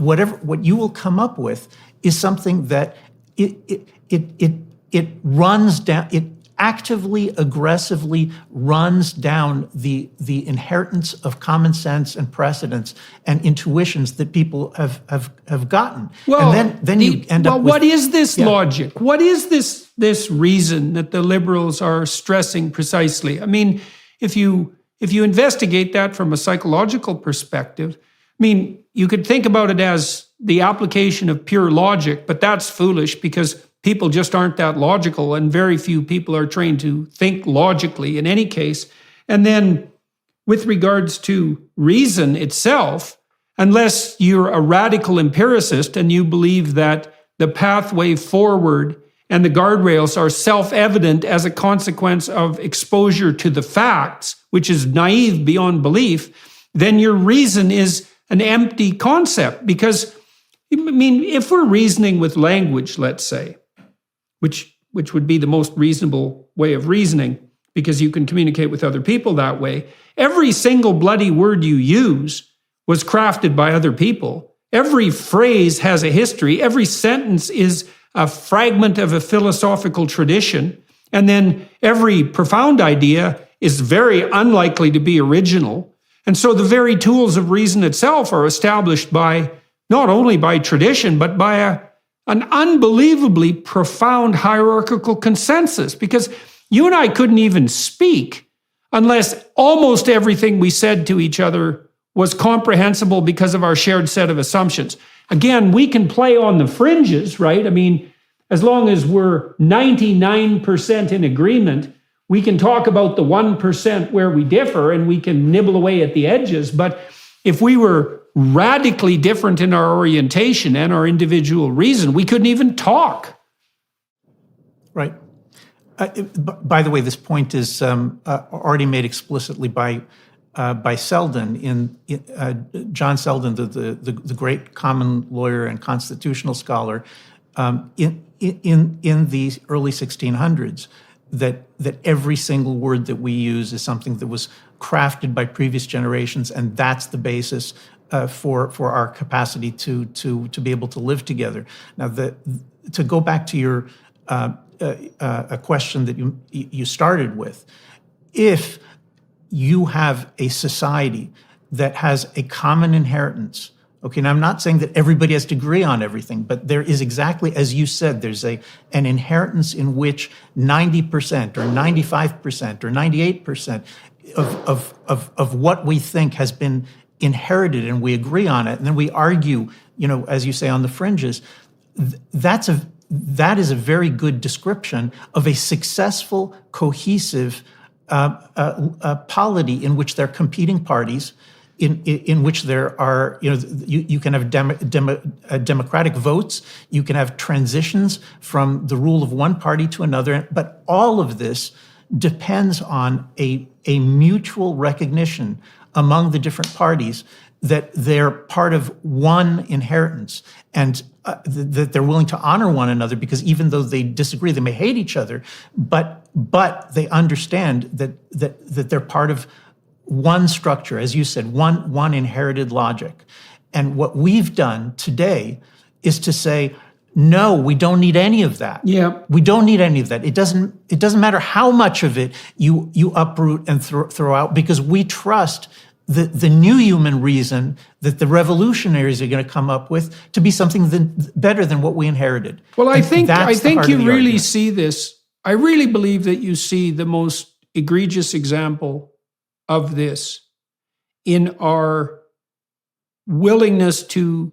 you will come up with is something that it runs down. It actively, aggressively runs down the inheritance of common sense and precedents and intuitions that people have gotten. Well, and then you end up with, what is this logic? What is this reason that the liberals are stressing precisely? I mean, if you investigate that from a psychological perspective, I mean, you could think about it as the application of pure logic, but that's foolish because people just aren't that logical, and very few people are trained to think logically in any case. And then with regards to reason itself, unless you're a radical empiricist and you believe that the pathway forward and the guardrails are self-evident as a consequence of exposure to the facts, which is naive beyond belief, then your reason is an empty concept. Because, I mean, if we're reasoning with language, let's say, which would be the most reasonable way of reasoning, because you can communicate with other people that way. Every single bloody word you use was crafted by other people. Every phrase has a history. Every sentence is a fragment of a philosophical tradition. And then every profound idea is very unlikely to be original. And so the very tools of reason itself are established by not only by tradition, but by an unbelievably profound hierarchical consensus, because you and I couldn't even speak unless almost everything we said to each other was comprehensible because of our shared set of assumptions. Again, we can play on the fringes, right? I mean, as long as we're 99% in agreement, we can talk about the 1% where we differ and we can nibble away at the edges. But if we were radically different in our orientation and our individual reason, we couldn't even talk. Right. By the way, this point is already made explicitly by Selden in John Selden, the great common lawyer and constitutional scholar, in the early 1600s. That every single word that we use is something that was crafted by previous generations, and that's the basis for our capacity to be able to live together. Now, to go back to your a question that you started with, if you have a society that has a common inheritance Okay, now I'm not saying that everybody has to agree on everything, but there is exactly, as you said, there's an inheritance in which 90% or 95% or 98% of what we think has been inherited, and we agree on it, and then we argue, as you say, on the fringes. That is a very good description of a successful, cohesive polity in which there are competing parties, in which there are, you can have democratic votes, you can have transitions from the rule of one party to another, but all of this depends on a mutual recognition among the different parties that they're part of one inheritance, and that they're willing to honor one another, because even though they disagree, they may hate each other, but they understand that they're part of one structure, as you said, one inherited logic. And what we've done today is to say, no, we don't need any of that. Yeah. We don't need any of that. It doesn't matter how much of it you uproot and throw out, because we trust the new human reason that the revolutionaries are going to come up with to be something better than what we inherited. Well, I think you really argument. see this. I really believe that you see the most egregious example of this in our willingness to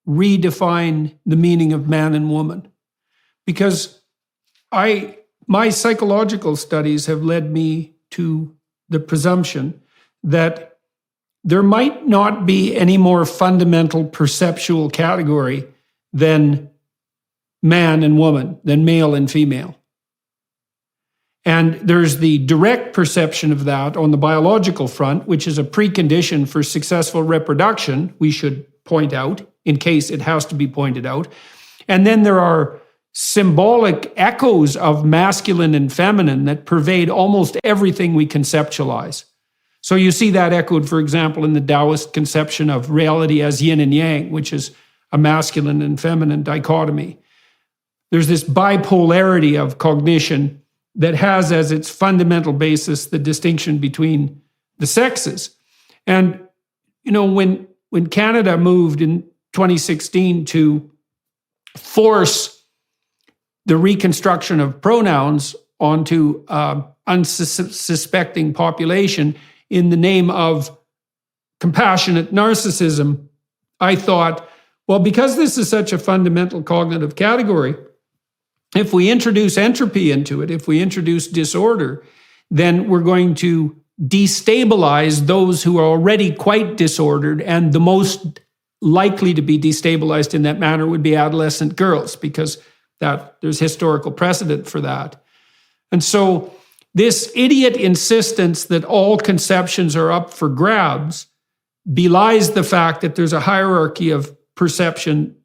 redefine the meaning of man and woman. Because my psychological studies have led me to the presumption that there might not be any more fundamental perceptual category than man and woman, than male and female. And there's the direct perception of that on the biological front, which is a precondition for successful reproduction, we should point out, in case it has to be pointed out. And then there are symbolic echoes of masculine and feminine that pervade almost everything we conceptualize. So you see that echoed, for example, in the Taoist conception of reality as yin and yang, which is a masculine and feminine dichotomy. There's this bipolarity of cognition that has as its fundamental basis the distinction between the sexes. And, when Canada moved in 2016 to force the reconstruction of pronouns onto unsuspecting population in the name of compassionate narcissism, I thought, well, because this is such a fundamental cognitive category, if we introduce entropy into it, if we introduce disorder, then we're going to destabilize those who are already quite disordered, and the most likely to be destabilized in that manner would be adolescent girls, because there's historical precedent for that. And so this idiot insistence that all conceptions are up for grabs belies the fact that there's a hierarchy of perception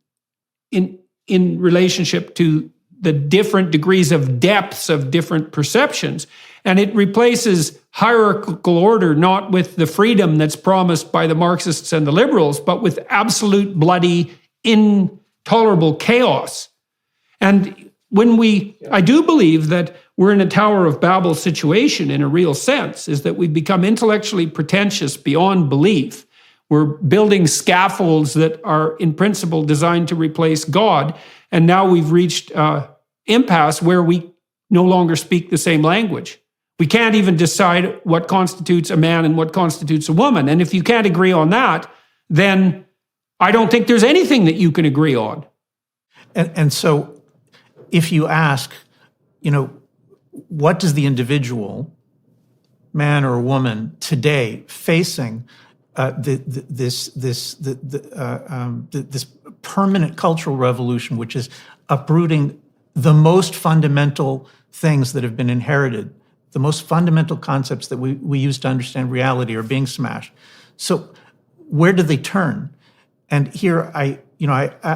in relationship to the different degrees of depths of different perceptions. And it replaces hierarchical order not with the freedom that's promised by the Marxists and the liberals, but with absolute, bloody, intolerable chaos. And I do believe that we're in a Tower of Babel situation in a real sense, is that we've become intellectually pretentious beyond belief. We're building scaffolds that are in principle designed to replace God. And now we've reached impasse where we no longer speak the same language. We can't even decide what constitutes a man and what constitutes a woman. And if you can't agree on that, then I don't think there's anything that you can agree on. And so if you ask, what does the individual, man or woman, today facing this permanent cultural revolution, which is uprooting the most fundamental things that have been inherited, the most fundamental concepts that we use to understand reality, are being smashed. So where do they turn? And here I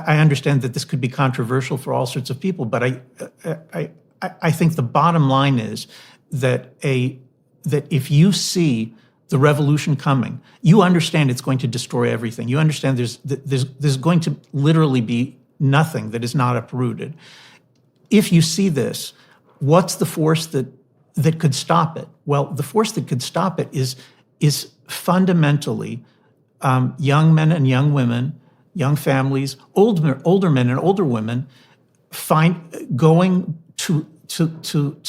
understand that this could be controversial for all sorts of people, but I think the bottom line is that if you see the revolution coming, you understand it's going to destroy everything. You understand there's going to literally be nothing that is not uprooted. If you see this, what's the force that could stop it? Well, the force that could stop it is fundamentally young men and young women young families, older men and older women, going to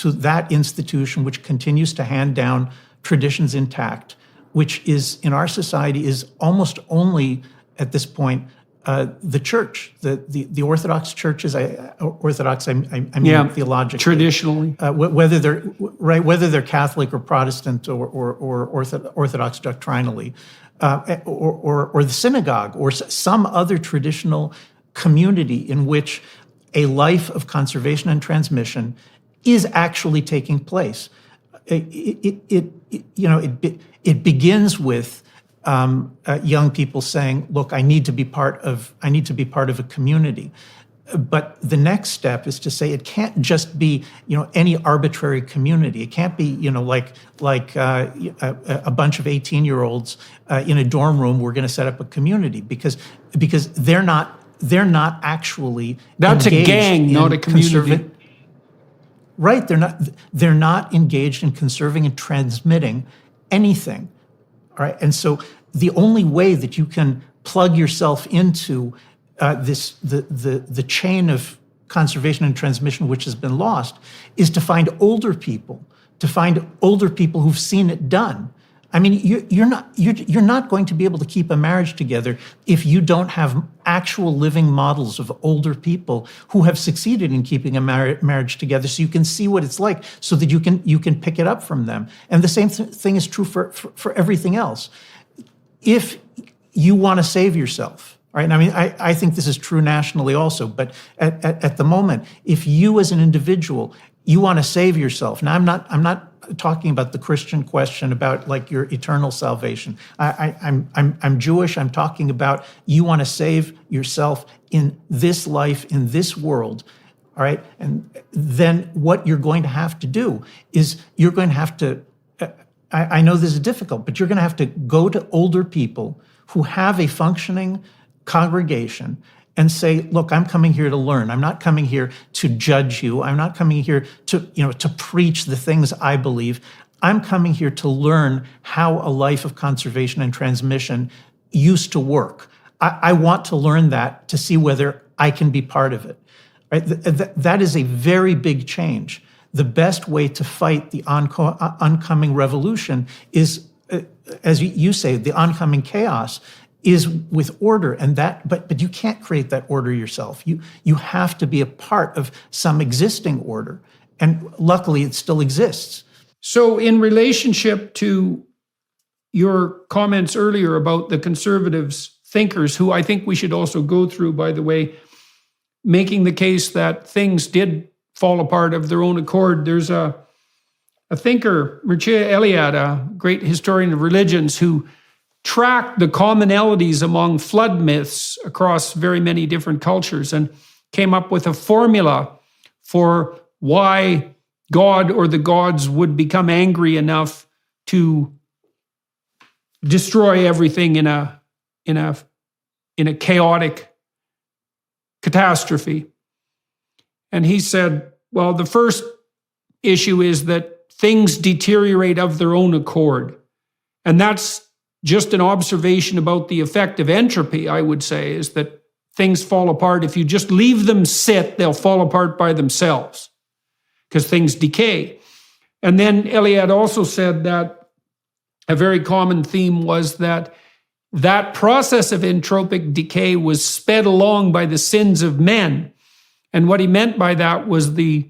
that institution which continues to hand down traditions intact, which is in our society is almost only at this point the church, the Orthodox churches. Orthodox, I mean theologically, traditionally, whether they're Catholic or Protestant or Orthodox doctrinally, or the synagogue or some other traditional community in which a life of conservation and transmission is actually taking place. It begins with young people saying, "Look, I need to be part of a community." But the next step is to say it can't just be any arbitrary community. It can't be like a bunch of 18-year-olds in a dorm room. We're going to set up a community because they're not actually that's a gang, not a community. Right, they're not engaged in conserving and transmitting anything. All right, and so the only way that you can plug yourself into the chain of conservation and transmission which has been lost is to find older people who've seen it done. I mean, you're not going to be able to keep a marriage together if you don't have actual living models of older people who have succeeded in keeping a marriage together, so you can see what it's like, so that you can pick it up from them. And the same thing is true for everything else. If you want to save yourself, right? I mean, I think this is true nationally also, but at the moment, if you as an individual, you want to save yourself. Now, I'm not talking about the Christian question about like your eternal salvation. I'm Jewish. I'm talking about you want to save yourself in this life, in this world, all right? And then what you're going to have to do is you're going to have to, I know this is difficult, but you're going to have to go to older people who have a functioning congregation and say, look, I'm coming here to learn. I'm not coming here to judge you. I'm not coming here to preach the things I believe. I'm coming here to learn how a life of conservation and transmission used to work. I want to learn that to see whether I can be part of it. Right? That is a very big change. The best way to fight the oncoming revolution is, as you say, the oncoming chaos is with order, and but you can't create that order yourself. You have to be a part of some existing order, and luckily it still exists. So in relationship to your comments earlier about the conservatives thinkers, who I think we should also go through, by the way, making the case that things did fall apart of their own accord. There's a thinker, Mircea Eliade, a great historian of religions, who tracked the commonalities among flood myths across very many different cultures and came up with a formula for why God or the gods would become angry enough to destroy everything in a chaotic catastrophe. And he said, well, the first issue is that things deteriorate of their own accord. And that's just an observation about the effect of entropy, I would say, is that things fall apart. If you just leave them sit, they'll fall apart by themselves because things decay. And then Eliade also said that a very common theme was that process of entropic decay was sped along by the sins of men. And what he meant by that was the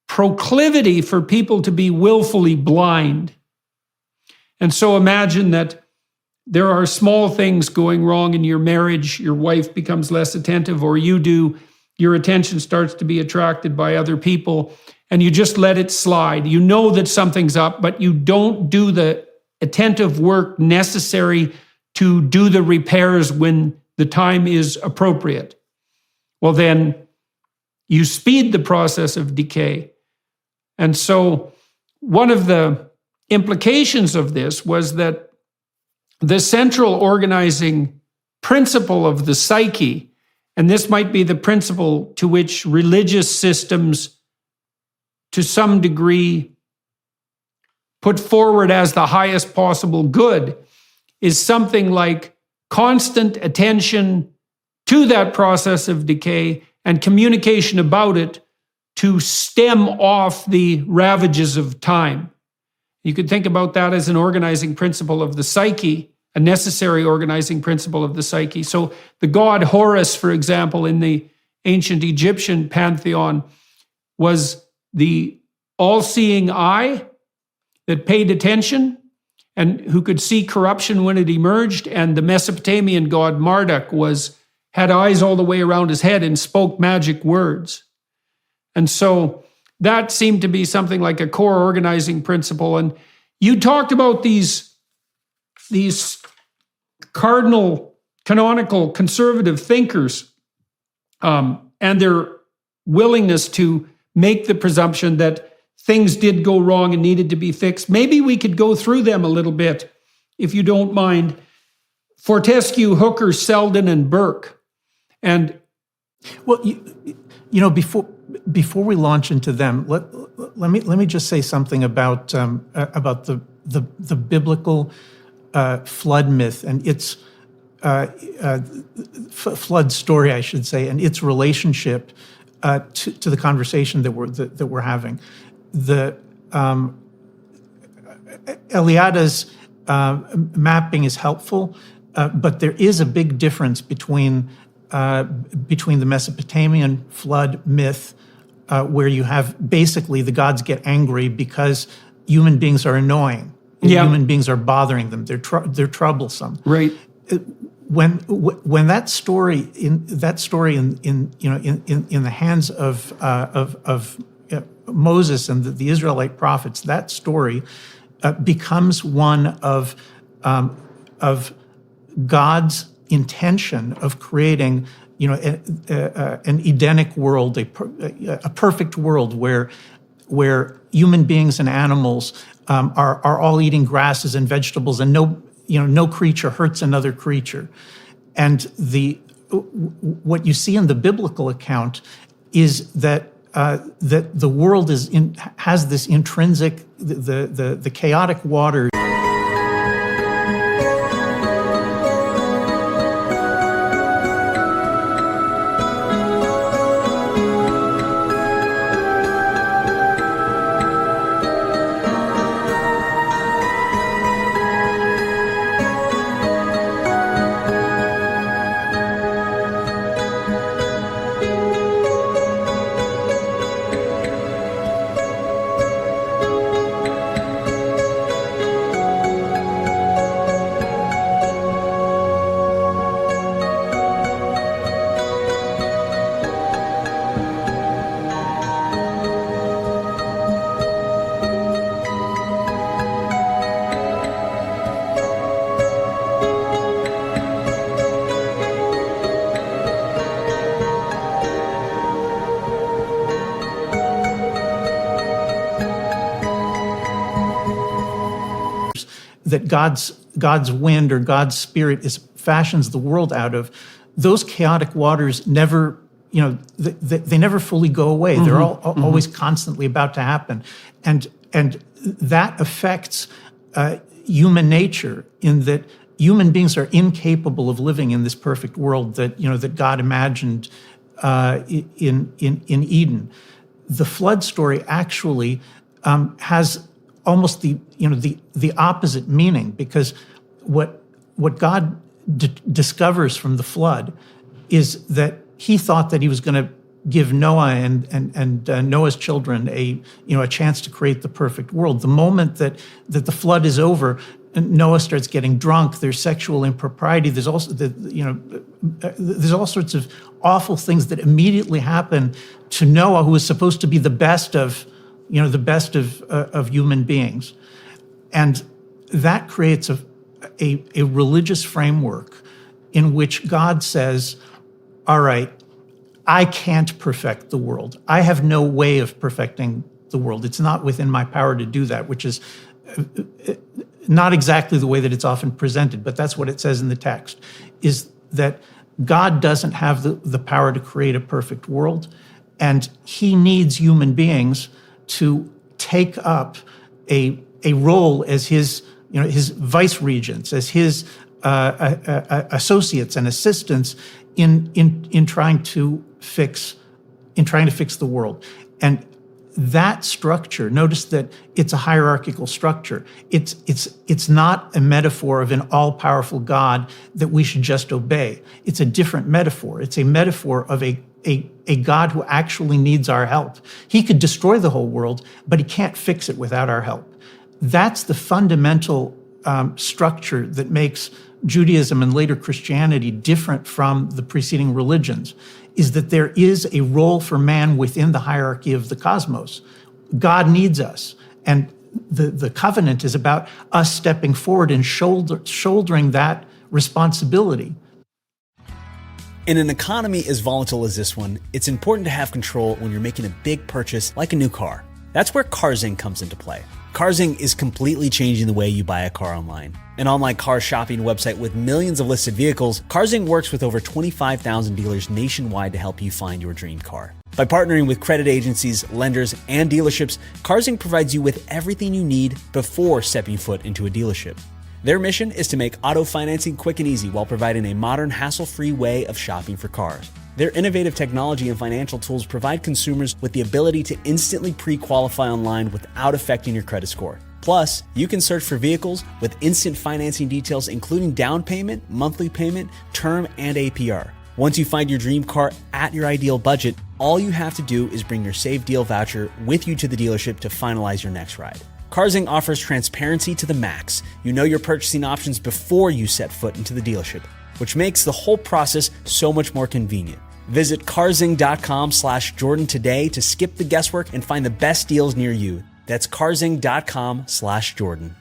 proclivity for people to be willfully blind. And so imagine that there are small things going wrong in your marriage. Your wife becomes less attentive, or you do. Your attention starts to be attracted by other people, and you just let it slide. You know that something's up, but you don't do the attentive work necessary to do the repairs when the time is appropriate. Well, then you speed the process of decay. And so one of the implications of this was that the central organizing principle of the psyche, and this might be the principle to which religious systems, to some degree, put forward as the highest possible good, is something like constant attention to that process of decay and communication about it to stem off the ravages of time. You could think about that as an organizing principle of the psyche, a necessary organizing principle of the psyche. So the god Horus, for example, in the ancient Egyptian pantheon, was the all-seeing eye that paid attention and who could see corruption when it emerged. And the Mesopotamian god Marduk had eyes all the way around his head and spoke magic words. And so that seemed to be something like a core organizing principle. And you talked about these cardinal, canonical, conservative thinkers and their willingness to make the presumption that things did go wrong and needed to be fixed. Maybe we could go through them a little bit, if you don't mind. Fortescue, Hooker, Selden, and Burke. And well, before we launch into them, let me just say something about the biblical flood myth and its flood story, I should say, and its relationship to the conversation that we're having. The Eliada's mapping is helpful, but there is a big difference between the Mesopotamian flood myth, where you have basically the gods get angry because human beings are annoying. Yeah. Human beings are bothering them. They're troublesome. right. When that story in the hands of Moses and the Israelite prophets, that story becomes one of God's intention of creating, an Edenic world, a perfect world where human beings and animals are all eating grasses and vegetables, and no creature hurts another creature. And what you see in the biblical account is that the world has this intrinsic, the chaotic water. That God's wind or God's spirit fashions the world out of, those chaotic waters never, they never fully go away. Mm-hmm. They're always constantly about to happen, and that affects human nature in that human beings are incapable of living in this perfect world that God imagined in Eden. The flood story actually has almost the opposite meaning, because what God discovers from the flood is that he thought that he was going to give Noah and Noah's children a chance to create the perfect world. The moment that the flood is over, Noah starts getting drunk. There's sexual impropriety. There's also there's all sorts of awful things that immediately happen to Noah, who is supposed to be the best of human beings. And that creates a religious framework in which God says, all right, I can't perfect the world. I have no way of perfecting the world. It's not within my power to do that, which is not exactly the way that it's often presented, but that's what it says in the text, is that God doesn't have the power to create a perfect world, and he needs human beings to take up a role as his vice regents, as his associates and assistants in trying to fix the world. And that structure, notice that it's a hierarchical structure. It's not a metaphor of an all-powerful God that we should just obey. It's a different metaphor. It's a metaphor of a God who actually needs our help. He could destroy the whole world, but he can't fix it without our help. That's the fundamental structure that makes Judaism and later Christianity different from the preceding religions, is that there is a role for man within the hierarchy of the cosmos. God needs us. And the covenant is about us stepping forward and shouldering that responsibility. In an economy as volatile as this one, it's important to have control when you're making a big purchase like a new car. That's where Carzing comes into play. Carzing is completely changing the way you buy a car online. An online car shopping website with millions of listed vehicles, Carzing works with over 25,000 dealers nationwide to help you find your dream car. By partnering with credit agencies, lenders, and dealerships, Carzing provides you with everything you need before stepping foot into a dealership. Their mission is to make auto financing quick and easy while providing a modern, hassle-free way of shopping for cars. Their innovative technology and financial tools provide consumers with the ability to instantly pre-qualify online without affecting your credit score. Plus, you can search for vehicles with instant financing details including down payment, monthly payment, term, and APR. Once you find your dream car at your ideal budget, all you have to do is bring your saved deal voucher with you to the dealership to finalize your next ride. Carzing offers transparency to the max. You know your purchasing options before you set foot into the dealership, which makes the whole process so much more convenient. Visit carzing.com/Jordan today to skip the guesswork and find the best deals near you. That's carzing.com/Jordan.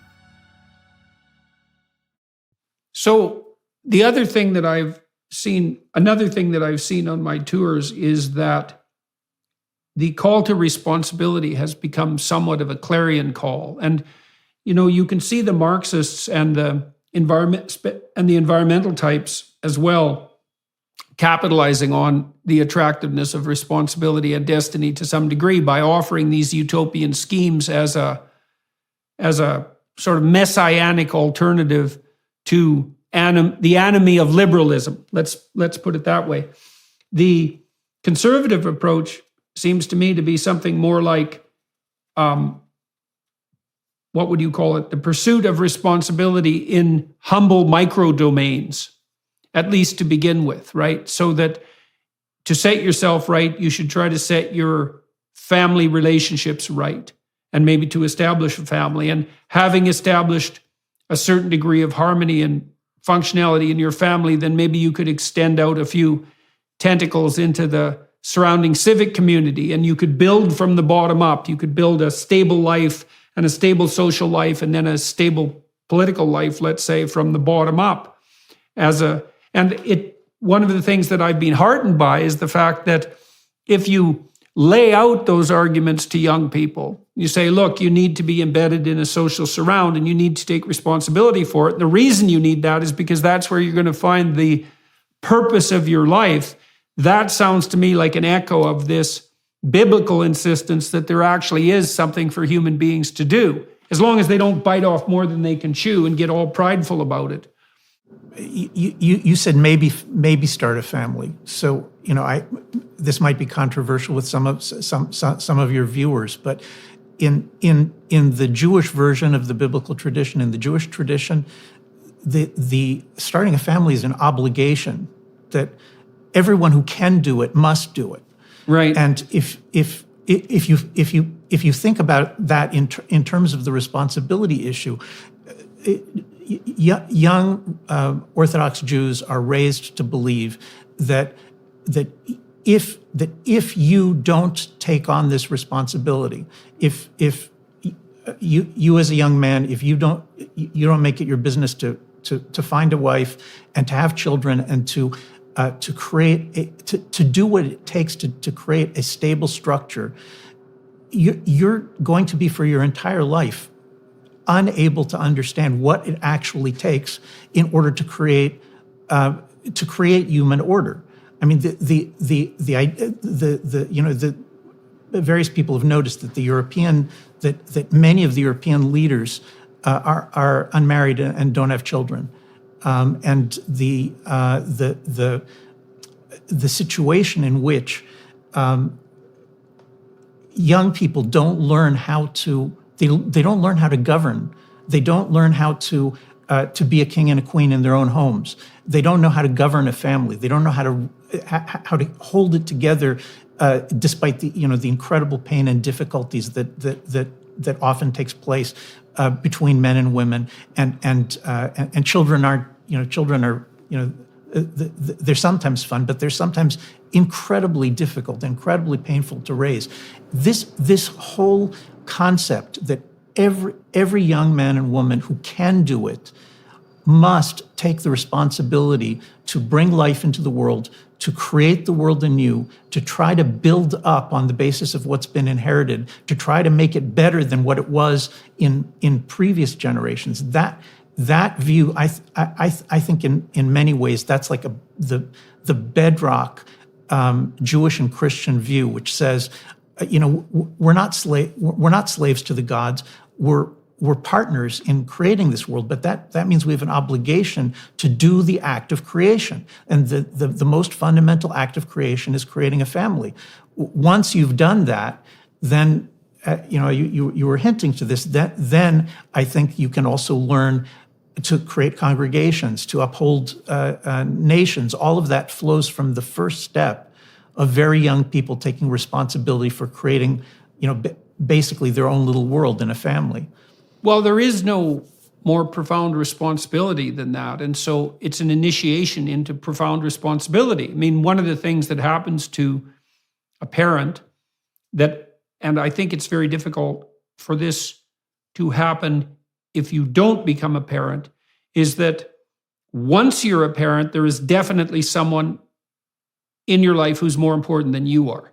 So the other thing that I've seen, another thing that I've seen on my tours is that the call to responsibility has become somewhat of a clarion call. And, you know, you can see the Marxists and the environmental types as well capitalizing on the attractiveness of responsibility and destiny to some degree by offering these utopian schemes as a sort of messianic alternative to the enemy of liberalism. Let's put it that way. The conservative approach seems to me to be something more like, what would you call it? The pursuit of responsibility in humble micro domains, at least to begin with, right? So that to set yourself right, you should try to set your family relationships right, and maybe to establish a family. And having established a certain degree of harmony and functionality in your family, then maybe you could extend out a few tentacles into the surrounding civic community, and you could build from the bottom up. You could build a stable life and a stable social life, and then a stable political life, let's say, from the bottom up. One of the things that I've been heartened by is the fact that if you lay out those arguments to young people, you say, look, you need to be embedded in a social surround and you need to take responsibility for it. The reason you need that is because that's where you're going to find the purpose of your life. That sounds to me like an echo of this biblical insistence that there actually is something for human beings to do, as long as they don't bite off more than they can chew and get all prideful about it. You said maybe start a family. So, you know, this might be controversial with some of your viewers, but in the Jewish version of the biblical tradition, in the Jewish tradition, the starting a family is an obligation that everyone who can do it must do it. Right. And if you think about that in terms of the responsibility issue, young Orthodox Jews are raised to believe that if you don't take on this responsibility, if you as a young man, if you don't make it your business to find a wife and to have children and to do what it takes to create a stable structure, you're going to be for your entire life unable to understand what it actually takes in order to create human order. I mean, the various people have noticed that that many of the European leaders are unmarried and don't have children, and the situation in which young people don't learn how to, they don't learn how to govern. They don't learn how to be a king and a queen in their own homes. They don't know how to govern a family. They don't know how to hold it together, despite the incredible pain and difficulties that often takes place between men and women, and children are they're sometimes fun, but they're sometimes incredibly difficult, incredibly painful to raise. This whole concept that every young man and woman who can do it must take the responsibility to bring life into the world, to create the world anew, to try to build up on the basis of what's been inherited, to try to make it better than what it was in previous generations. That view, I think in many ways, that's like the bedrock Jewish and Christian view, which says, we're not slaves to the gods. We're partners in creating this world, but that means we have an obligation to do the act of creation. And the most fundamental act of creation is creating a family. Once you've done that, then you were hinting to this. Then I think you can also learn to create congregations, to uphold nations. All of that flows from the first step of very young people taking responsibility for creating, basically their own little world in a family. Well, there is no more profound responsibility than that. And so it's an initiation into profound responsibility. I mean, one of the things that happens to a parent and I think it's very difficult for this to happen if you don't become a parent, is that once you're a parent, there is definitely someone in your life who's more important than you are.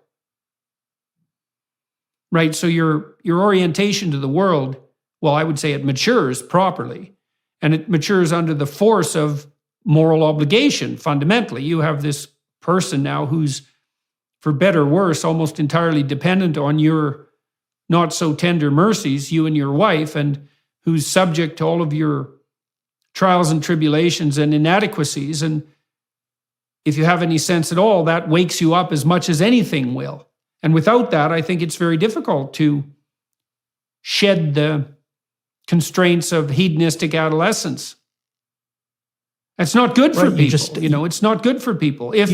Right? So your orientation to the world, well, I would say it matures properly, and it matures under the force of moral obligation. Fundamentally, you have this person now who's, for better or worse, almost entirely dependent on your not so tender mercies, you and your wife, and who's subject to all of your trials and tribulations and inadequacies. And if you have any sense at all, that wakes you up as much as anything will. And without that, I think it's very difficult to shed the constraints of hedonistic adolescence. It's not good for people. It's not good for people. If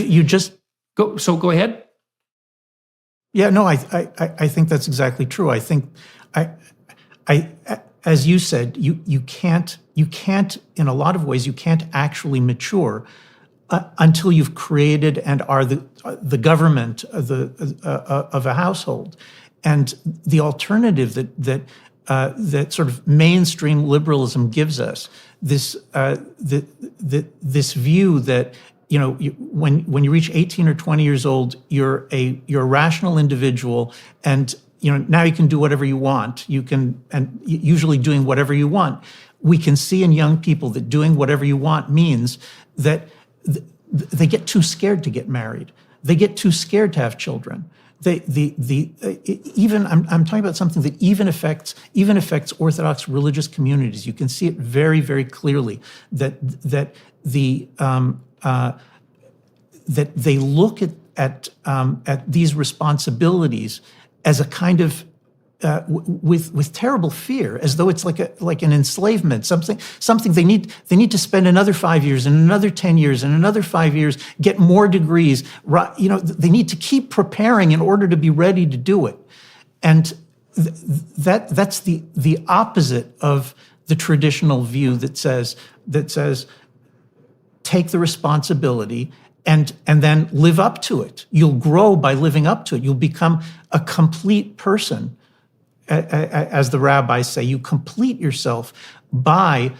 go ahead. Yeah, no, I think that's exactly true. I think as you said, you can't in a lot of ways you can't actually mature until you've created and are the government of a household. And the alternative that sort of mainstream liberalism gives us, this view that when you reach 18 or 20 years old, you're a rational individual, and now you can do whatever you want. You can, and usually doing whatever you want. We can see in young people that doing whatever you want means that they get too scared to get married. They get too scared to have children. Even I'm talking about something that even affects Orthodox religious communities. You can see it very, very clearly that they look at these responsibilities as a kind of with terrible fear, as though it's like an enslavement, something they need to spend another 5 years and another 10 years and another 5 years, get more degrees. They need to keep preparing in order to be ready to do it, and that's the opposite of the traditional view that says take the responsibility and then live up to it. You'll grow by living up to it. You'll become a complete person. As the rabbis say, you complete yourself by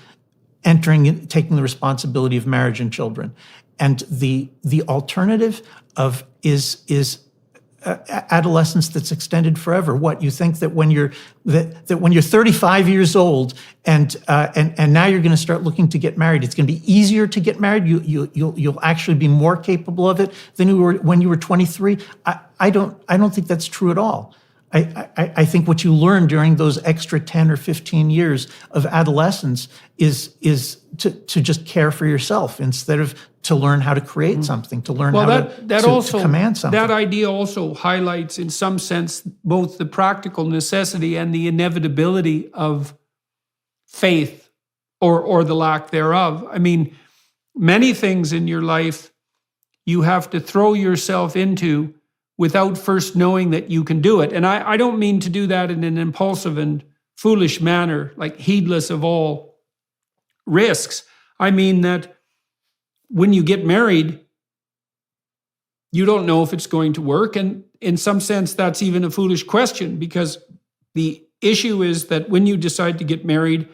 taking the responsibility of marriage and children. And the alternative is adolescence that's extended forever. What you think that when you're 35 years old and now you're going to start looking to get married, it's going to be easier to get married. You'll actually be more capable of it than you were when you were 23. I don't think that's true at all. I think what you learn during those extra 10 or 15 years of adolescence is to just care for yourself instead of to learn how to create something, to learn Well, how that to command something. That idea also highlights, in some sense, both the practical necessity and the inevitability of faith, or the lack thereof. I mean, many things in your life you have to throw yourself into without first knowing that you can do it. And I don't mean to do that in an impulsive and foolish manner, like heedless of all risks. I mean that when you get married, you don't know if it's going to work. And in some sense, that's even a foolish question, because the issue is that when you decide to get married,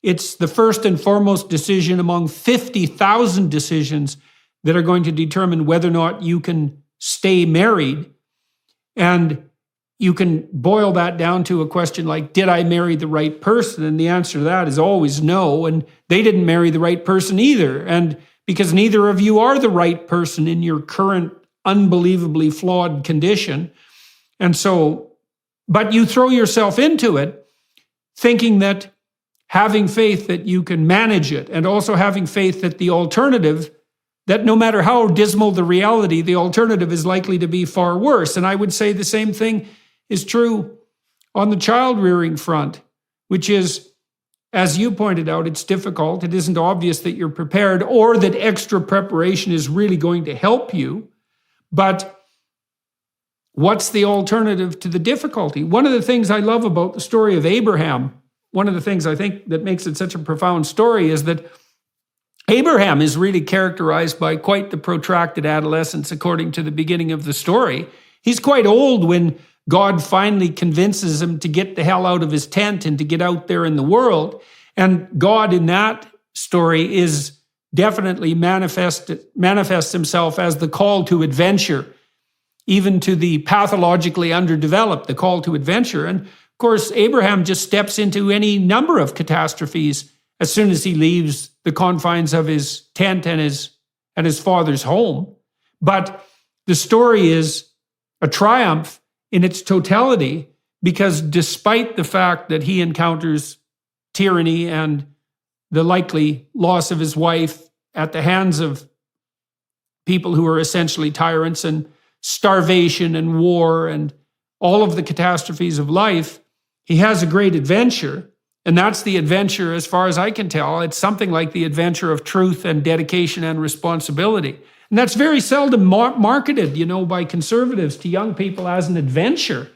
it's the first and foremost decision among 50,000 decisions that are going to determine whether or not you can stay married. And you can boil that down to a question like, did I marry the right person? And the answer to that is always no. And they didn't marry the right person either. And because neither of you are the right person in your current unbelievably flawed condition. And so, but you throw yourself into it thinking that having faith that you can manage it, and also having faith that the alternative, that no matter how dismal the reality, the alternative is likely to be far worse. And I would say the same thing is true on the child rearing front, which is, as you pointed out, it's difficult. It isn't obvious that you're prepared or that extra preparation is really going to help you. But what's the alternative to the difficulty? One of the things I love about the story of Abraham, one of the things I think that makes it such a profound story, is that Abraham is really characterized by quite the protracted adolescence according to the beginning of the story. He's quite old when God finally convinces him to get the hell out of his tent and to get out there in the world. And God in that story is definitely manifests himself as the call to adventure, even to the pathologically underdeveloped, the call to adventure. And of course, Abraham just steps into any number of catastrophes as soon as he leaves the confines of his tent and his father's home. But the story is a triumph in its totality, because despite the fact that he encounters tyranny and the likely loss of his wife at the hands of people who are essentially tyrants, and starvation and war and all of the catastrophes of life, he has a great adventure. And that's the adventure, as far as I can tell. It's something like the adventure of truth and dedication and responsibility. And that's very seldom marketed, by conservatives to young people as an adventure,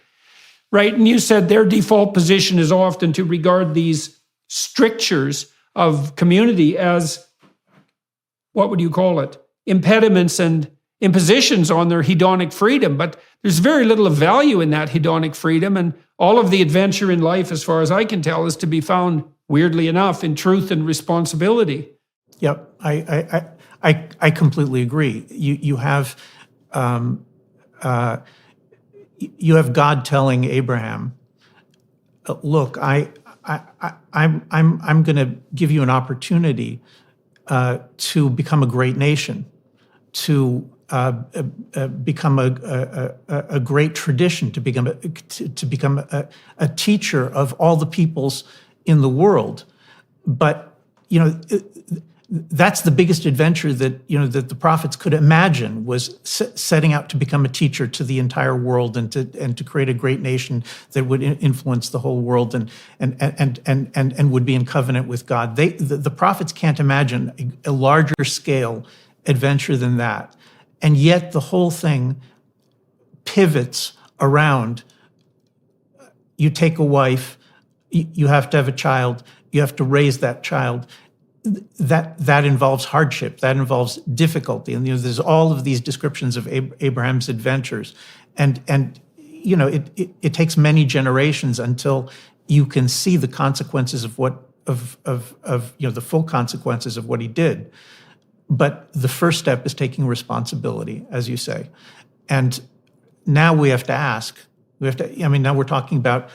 right? And you said their default position is often to regard these strictures of community as, what would you call it, impediments and impositions on their hedonic freedom. But there's very little of value in that hedonic freedom. And all of the adventure in life, as far as I can tell, is to be found, weirdly enough, in truth and responsibility. Yep, I completely agree. You have God telling Abraham, "Look, I'm going to give you an opportunity to become a great nation, to become a great tradition, to become a teacher of all the peoples in the world." But that's the biggest adventure that that the prophets could imagine, was setting out to become a teacher to the entire world, and to create a great nation that would influence the whole world and would be in covenant with God. The prophets can't imagine a larger scale adventure than that. And yet the whole thing pivots around, you take a wife, you have to have a child, you have to raise that child. That involves hardship, that involves difficulty. And there's all of these descriptions of Abraham's adventures. And it takes many generations until you can see the consequences of the full consequences of what he did. But the first step is taking responsibility, as you say. And now we have to ask, now we're talking about,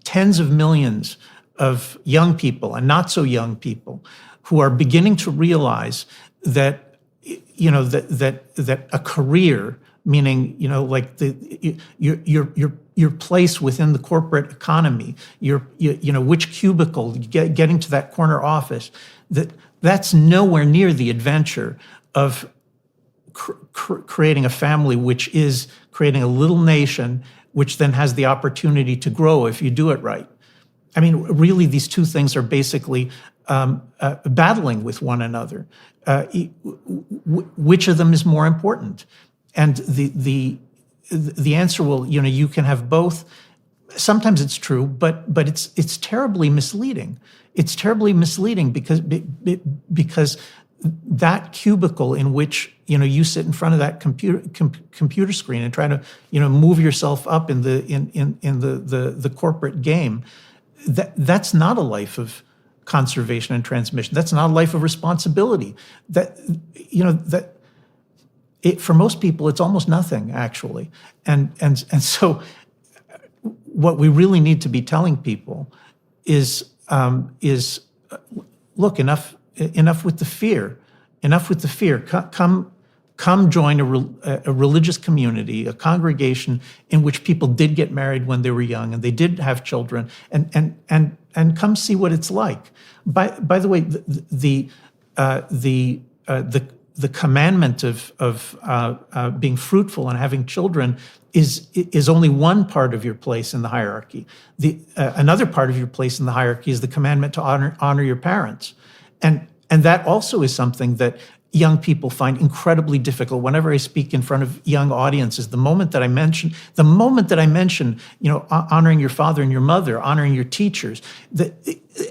tens of millions of young people and not so young people who are beginning to realize that, that a career, meaning, like your place within the corporate economy, which cubicle, getting to that corner office, that That's nowhere near the adventure of creating a family, which is creating a little nation, which then has the opportunity to grow if you do it right. I mean, really, these two things are basically battling with one another. Which of them is more important? And the answer will, you can have both. Sometimes it's true, but it's terribly misleading. It's terribly misleading because that cubicle in which you sit in front of that computer screen and try to move yourself up in the corporate game, that's not a life of conservation and transmission. That's not a life of responsibility. For most people, it's almost nothing, actually. And so what we really need to be telling people is look, enough with the fear. Enough with the fear. Come join a religious community, a congregation in which people did get married when they were young and they did have children, and come see what it's like. By the way, the commandment of being fruitful and having children is only one part of your place in the hierarchy. Another part of your place in the hierarchy is the commandment to honor your parents, and that also is something that young people find incredibly difficult. Whenever I speak in front of young audiences, the moment that I mention, honoring your father and your mother, honoring your teachers,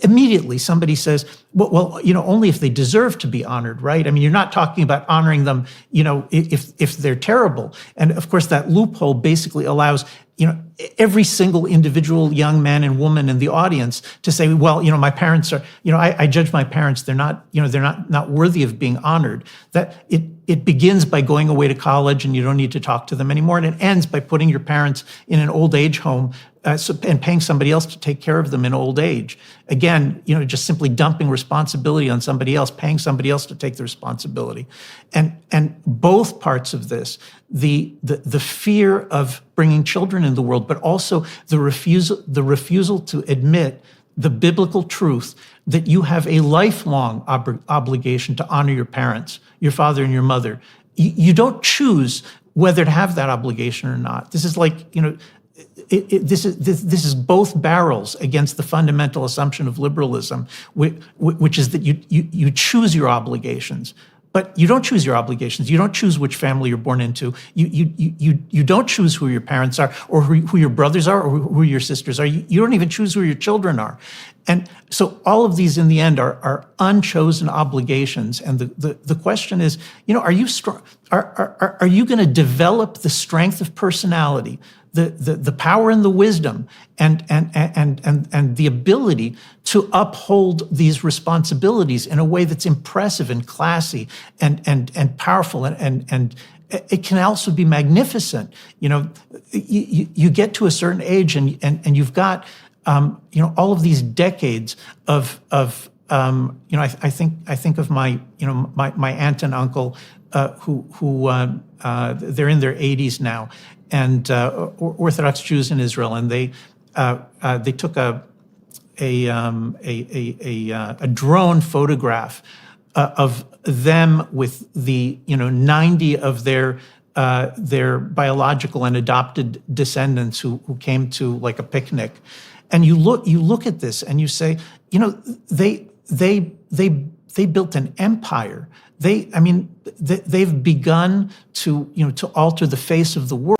immediately somebody says, well, only if they deserve to be honored, right? I mean, you're not talking about honoring them, if they're terrible. And of course, that loophole basically allows every single individual young man and woman in the audience to say, well, my parents are, I judge my parents, they're not worthy of being honored. That it begins by going away to college and you don't need to talk to them anymore. And it ends by putting your parents in an old age home and paying somebody else to take care of them in old age. Again, just simply dumping responsibility on somebody else, paying somebody else to take the responsibility. And both parts of this, the fear of bringing children in the world, but also the refusal to admit the biblical truth that you have a lifelong obligation to honor your parents, your father and your mother. You don't choose whether to have that obligation or not. This is like, this is both barrels against the fundamental assumption of liberalism, which is that you choose your obligations. But you don't choose your obligations. You don't choose which family you're born into. You don't choose who your parents are, or who your brothers are, or who your sisters are. You don't even choose who your children are. And so all of these in the end are unchosen obligations. And the question is, are you strong? Are you going to develop the strength of personality, the power and the wisdom and the ability to uphold these responsibilities in a way that's impressive and classy and powerful and it can also be magnificent? You get to a certain age and you've got all of these decades of I think of my my aunt and uncle who they're in their 80s now, and Orthodox Jews in Israel, and they took a drone photograph of them with the 90 of their biological and adopted descendants who came to like a picnic, and you look at this and you say, they built an empire. They've begun to alter the face of the world.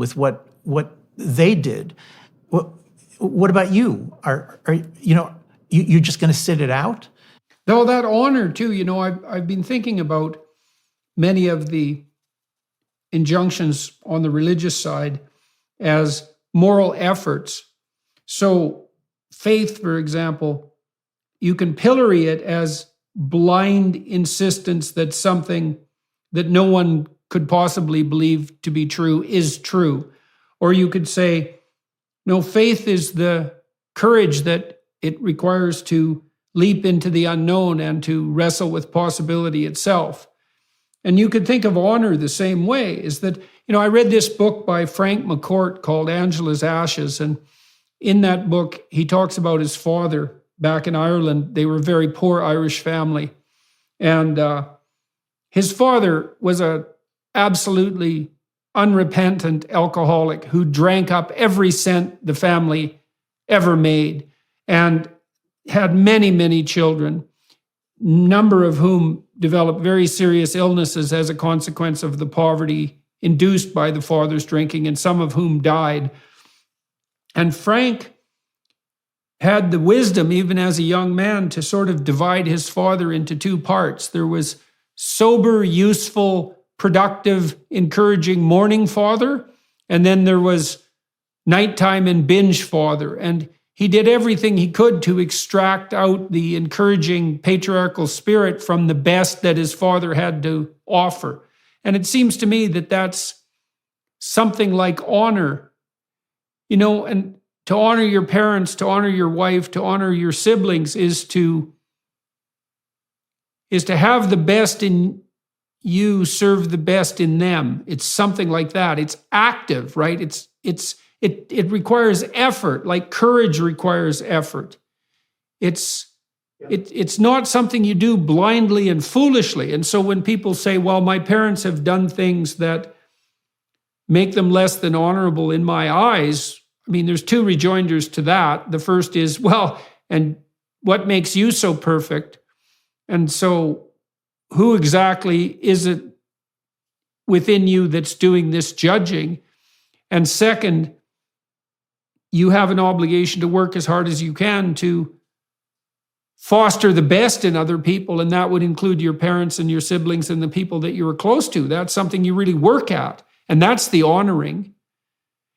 with what they did. What about you? Are you just going to sit it out? No, that honor too. I've been thinking about many of the injunctions on the religious side as moral efforts. So faith, for example, you can pillory it as blind insistence that something that no one could possibly believe to be true is true. Or you could say, no, faith is the courage that it requires to leap into the unknown and to wrestle with possibility itself. And you could think of honor the same way, is that, I read this book by Frank McCourt called Angela's Ashes. And in that book, he talks about his father back in Ireland. They were a very poor Irish family. And his father was a absolutely unrepentant alcoholic who drank up every cent the family ever made and had many, many children, number of whom developed very serious illnesses as a consequence of the poverty induced by the father's drinking, and some of whom died. And Frank had the wisdom, even as a young man, to sort of divide his father into two parts. There was sober, useful, productive, encouraging morning father, and then there was nighttime and binge father. And he did everything he could to extract out the encouraging patriarchal spirit from the best that his father had to offer. And it seems to me that that's something like honor, and to honor your parents, to honor your wife, to honor your siblings is to have the best in you serve the best in them. It's something like that. It's active, right? It requires effort, like courage requires effort. It's not something you do blindly and foolishly. And so when people say, well, my parents have done things that make them less than honorable in my eyes, there's two rejoinders to that. The first is, well, and what makes you so perfect? And so who exactly is it within you that's doing this judging? And second, you have an obligation to work as hard as you can to foster the best in other people, and that would include your parents and your siblings and the people that you were close to. That's something you really work at, and that's the honoring.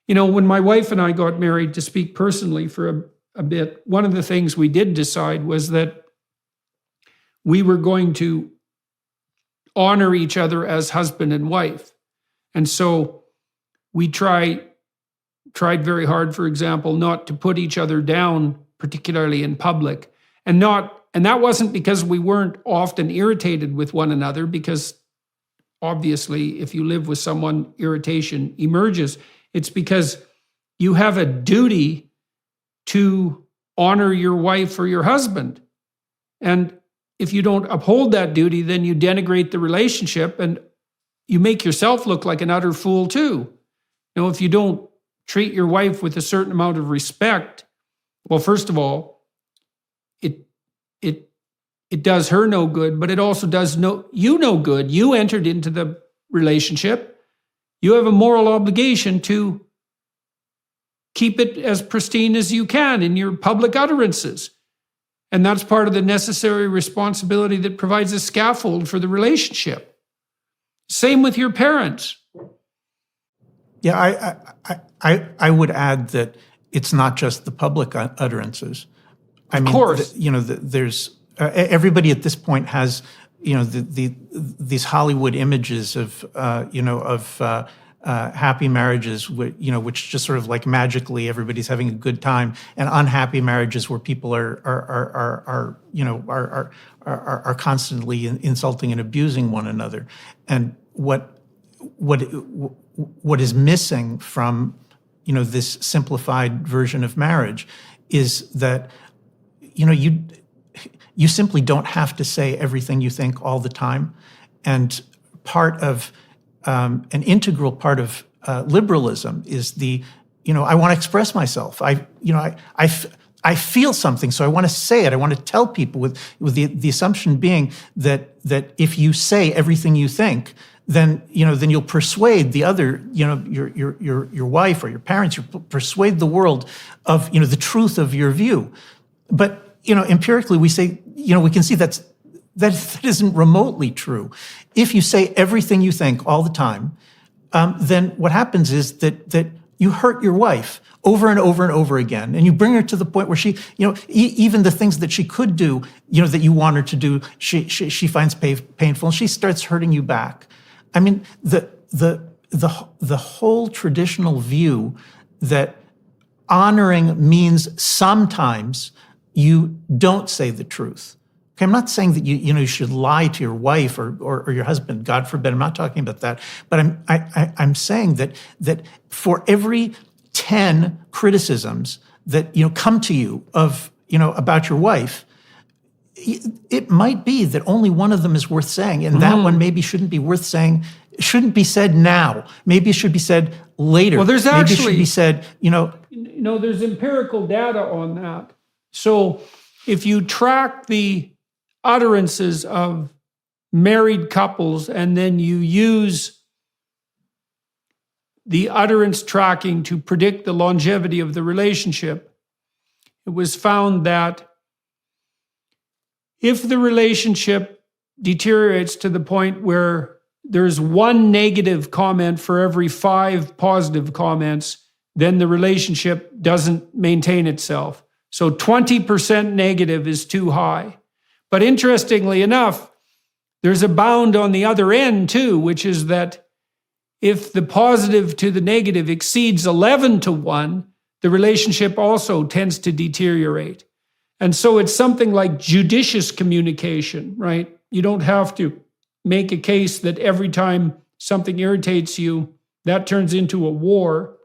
When my wife and I got married, to speak personally for a bit, one of the things we did decide was that we were going to honor each other as husband and wife. And so we tried very hard, for example, not to put each other down, particularly in public. And that wasn't because we weren't often irritated with one another, because obviously if you live with someone, irritation emerges. It's because you have a duty to honor your wife or your husband. And if you don't uphold that duty, then you denigrate the relationship and you make yourself look like an utter fool too. If you don't treat your wife with a certain amount of respect, well, first of all, it does her no good, but it also does you no good. You entered into the relationship. You have a moral obligation to keep it as pristine as you can in your public utterances. And that's part of the necessary responsibility that provides a scaffold for the relationship. Same with your parents. Yeah, I would add that it's not just the public utterances. Of course. There's everybody at this point has these Hollywood images of happy marriages, which just sort of like magically everybody's having a good time, and unhappy marriages where people are constantly insulting and abusing one another. And what is missing from this simplified version of marriage is that you simply don't have to say everything you think all the time. And part of an integral part of liberalism is I want to express myself. I feel something, so I want to say it. I want to tell people with the assumption being that if you say everything you think, then you'll persuade the other, your wife or your parents, you persuade the world of, the truth of your view. But, empirically we say, we can see that isn't remotely true. If you say everything you think all the time, then what happens is that you hurt your wife over and over and over again, and you bring her to the point where she, even the things that she could do, that you want her to do, she finds painful, and she starts hurting you back. I mean, the whole traditional view that honoring means sometimes you don't say the truth. Okay, I'm not saying that you should lie to your wife or your husband. God forbid. I'm not talking about that. But I'm saying that for every 10 criticisms that come to you of about your wife, it might be that only one of them is worth saying, and that one maybe shouldn't be worth saying. It shouldn't be said now. Maybe it should be said later. Well, there's maybe actually, it should be said. There's empirical data on that. So if you track the utterances of married couples and then you use the utterance tracking to predict the longevity of the relationship, it was found that if the relationship deteriorates to the point where there's one negative comment for every 5 positive comments, then the relationship doesn't maintain itself. So 20% negative is too high. But interestingly enough, there's a bound on the other end too, which is that if the positive to the negative exceeds 11 to 1, the relationship also tends to deteriorate. And so it's something like judicious communication, right? You don't have to make a case that every time something irritates you, that turns into a war.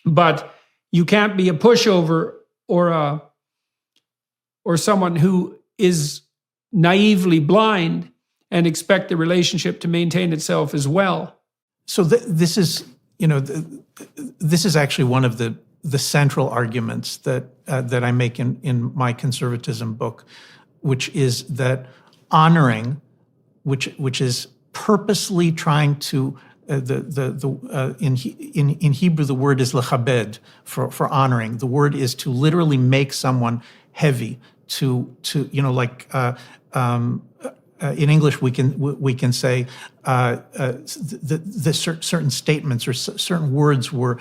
But you can't be a pushover or someone who is naively blind and expect the relationship to maintain itself as well. So this is, this is actually one of the central arguments that I make in my conservatism book, which is that honoring, which is purposely trying to in Hebrew the word is lechabed for honoring. The word is to literally make someone heavy. In English we can say the certain statements or certain words were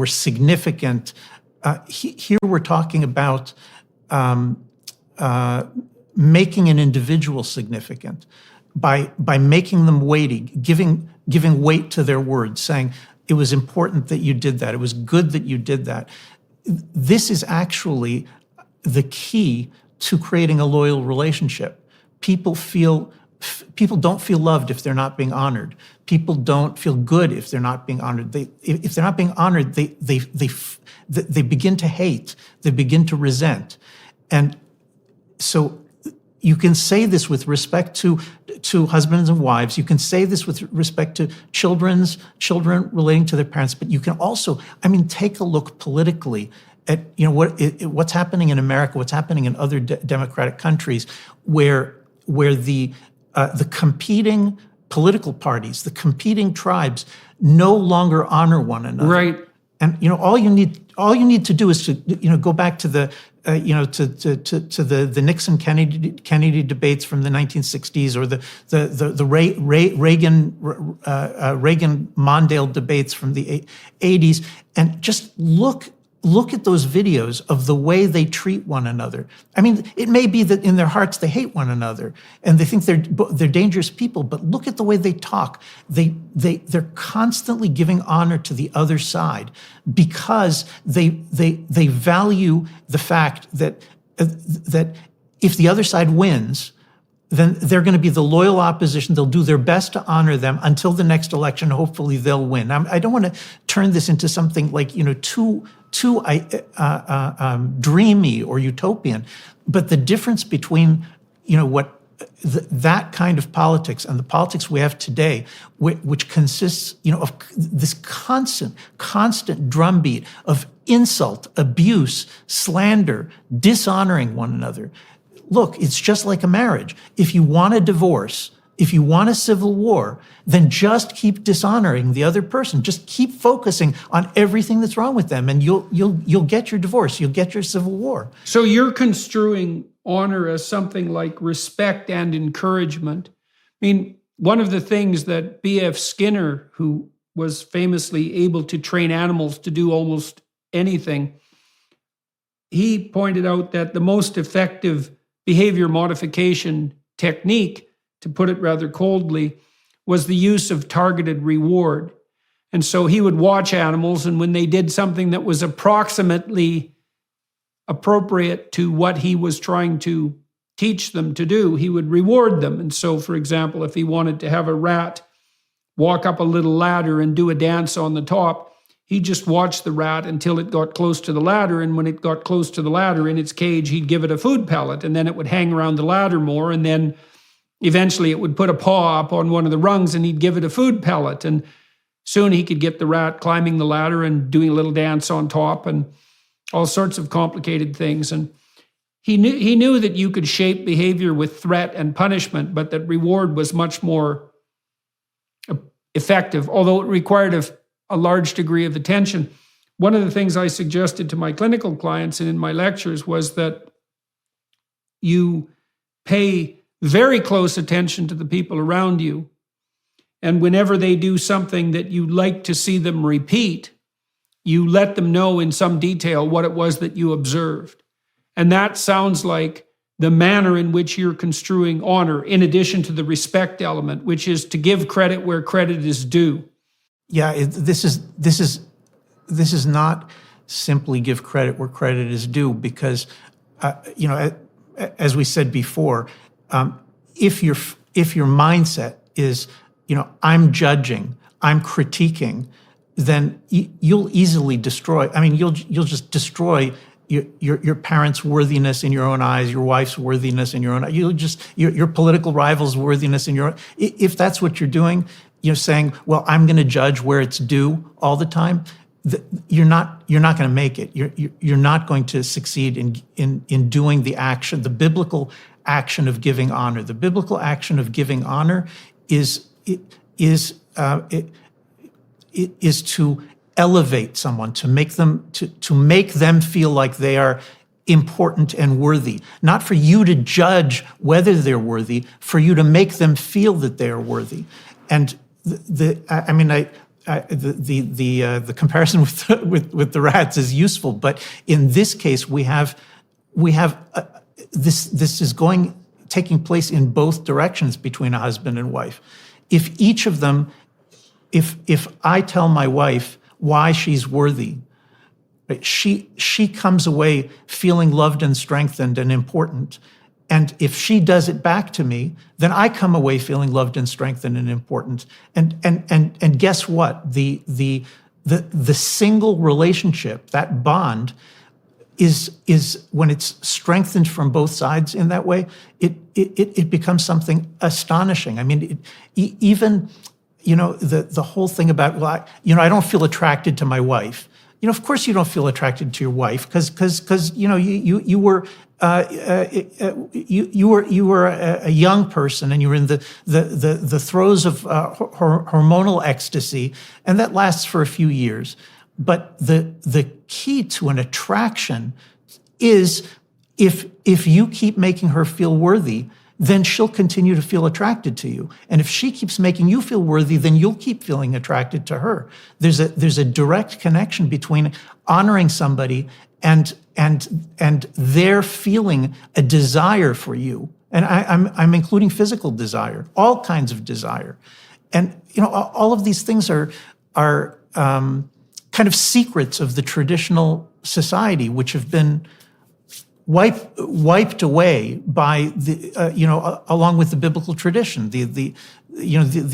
significant. Here we're talking about making an individual significant by making them weighty, giving weight to their words, saying it was important that you did that, it was good that you did that. This is actually the key to creating a loyal relationship. People don't feel loved if they're not being honored. People don't feel good if they're not being honored. If they're not being honored, they begin to hate. They begin to resent. And so you can say this with respect to husbands and wives. You can say this with respect to children relating to their parents. But you can also, take a look politically at what's happening in America, what's happening in other democratic countries, where the competing political parties, the competing tribes, no longer honor one another. Right. And all you need to do is to go back to the the Nixon Kennedy debates from the 1960s, or the Reagan Mondale debates from the 80s, and just look at those videos of the way they treat one another. It may be that in their hearts they hate one another and they think they're dangerous people, but look at the way they talk. They're constantly giving honor to the other side because they value the fact that if the other side wins, then they're going to be the loyal opposition. They'll do their best to honor them until the next election. Hopefully they'll win. I don't want to turn this into something like, too dreamy or utopian, but the difference between, that kind of politics and the politics we have today, which consists, of this constant drumbeat of insult, abuse, slander, dishonoring one another. Look, it's just like a marriage. If you want a divorce, if you want a civil war, then just keep dishonoring the other person. Just keep focusing on everything that's wrong with them, and you'll get your divorce. You'll get your civil war. So you're construing honor as something like respect and encouragement. I mean, one of the things that B.F. Skinner, who was famously able to train animals to do almost anything, he pointed out that the most effective behavior modification technique, to put it rather coldly, was the use of targeted reward. And so he would watch animals, and when they did something that was approximately appropriate to what he was trying to teach them to do, he would reward them. And so, for example, if he wanted to have a rat walk up a little ladder and do a dance on the top, he'd just watch the rat until it got close to the ladder. And when it got close to the ladder in its cage, he'd give it a food pellet, and then it would hang around the ladder more. And then eventually it would put a paw up on one of the rungs and he'd give it a food pellet. And soon he could get the rat climbing the ladder and doing a little dance on top and all sorts of complicated things. And he knew that you could shape behavior with threat and punishment, but that reward was much more effective, although it required a large degree of attention. One of the things I suggested to my clinical clients and in my lectures was that you pay very close attention to the people around you. And whenever they do something that you like to see them repeat, you let them know in some detail what it was that you observed. And that sounds like the manner in which you're construing honor, in addition to the respect element, which is to give credit where credit is due. Yeah, this is not simply give credit where credit is due, because as we said before, if your mindset is, I'm judging, I'm critiquing, then you'll easily destroy. I mean, you'll just destroy your parents' worthiness in your own eyes, your wife's worthiness in your own eyes. Your political rival's worthiness in your own. If that's what you're doing, saying, well, I'm going to judge where it's due all the time, you're not going to make it. You're not going to succeed in doing the action, the biblical action of giving honor. The biblical action of giving honor is to elevate someone, to make them feel like they are important and worthy. Not for you to judge whether they're worthy, for you to make them feel that they are worthy. And the comparison with the rats is useful, but in this case we have this is taking place in both directions between a husband and wife. If each of them, if I tell my wife why she's worthy, right, she comes away feeling loved and strengthened and important. And if she does it back to me, then I come away feeling loved and strengthened and important. And guess what? The single relationship, that bond, is when it's strengthened from both sides in that way, it becomes something astonishing. I mean, even the whole thing about, well, I don't feel attracted to my wife. Of course you don't feel attracted to your wife because you were a young person and you were in the throes of hormonal ecstasy, and that lasts for a few years. But the key to an attraction is if you keep making her feel worthy, then she'll continue to feel attracted to you. And if she keeps making you feel worthy, then you'll keep feeling attracted to her. There's a direct connection between honoring somebody and their feeling a desire for you. And I'm including physical desire, all kinds of desire. And all of these things are kind of secrets of the traditional society, which have been wiped away by along with the biblical tradition, the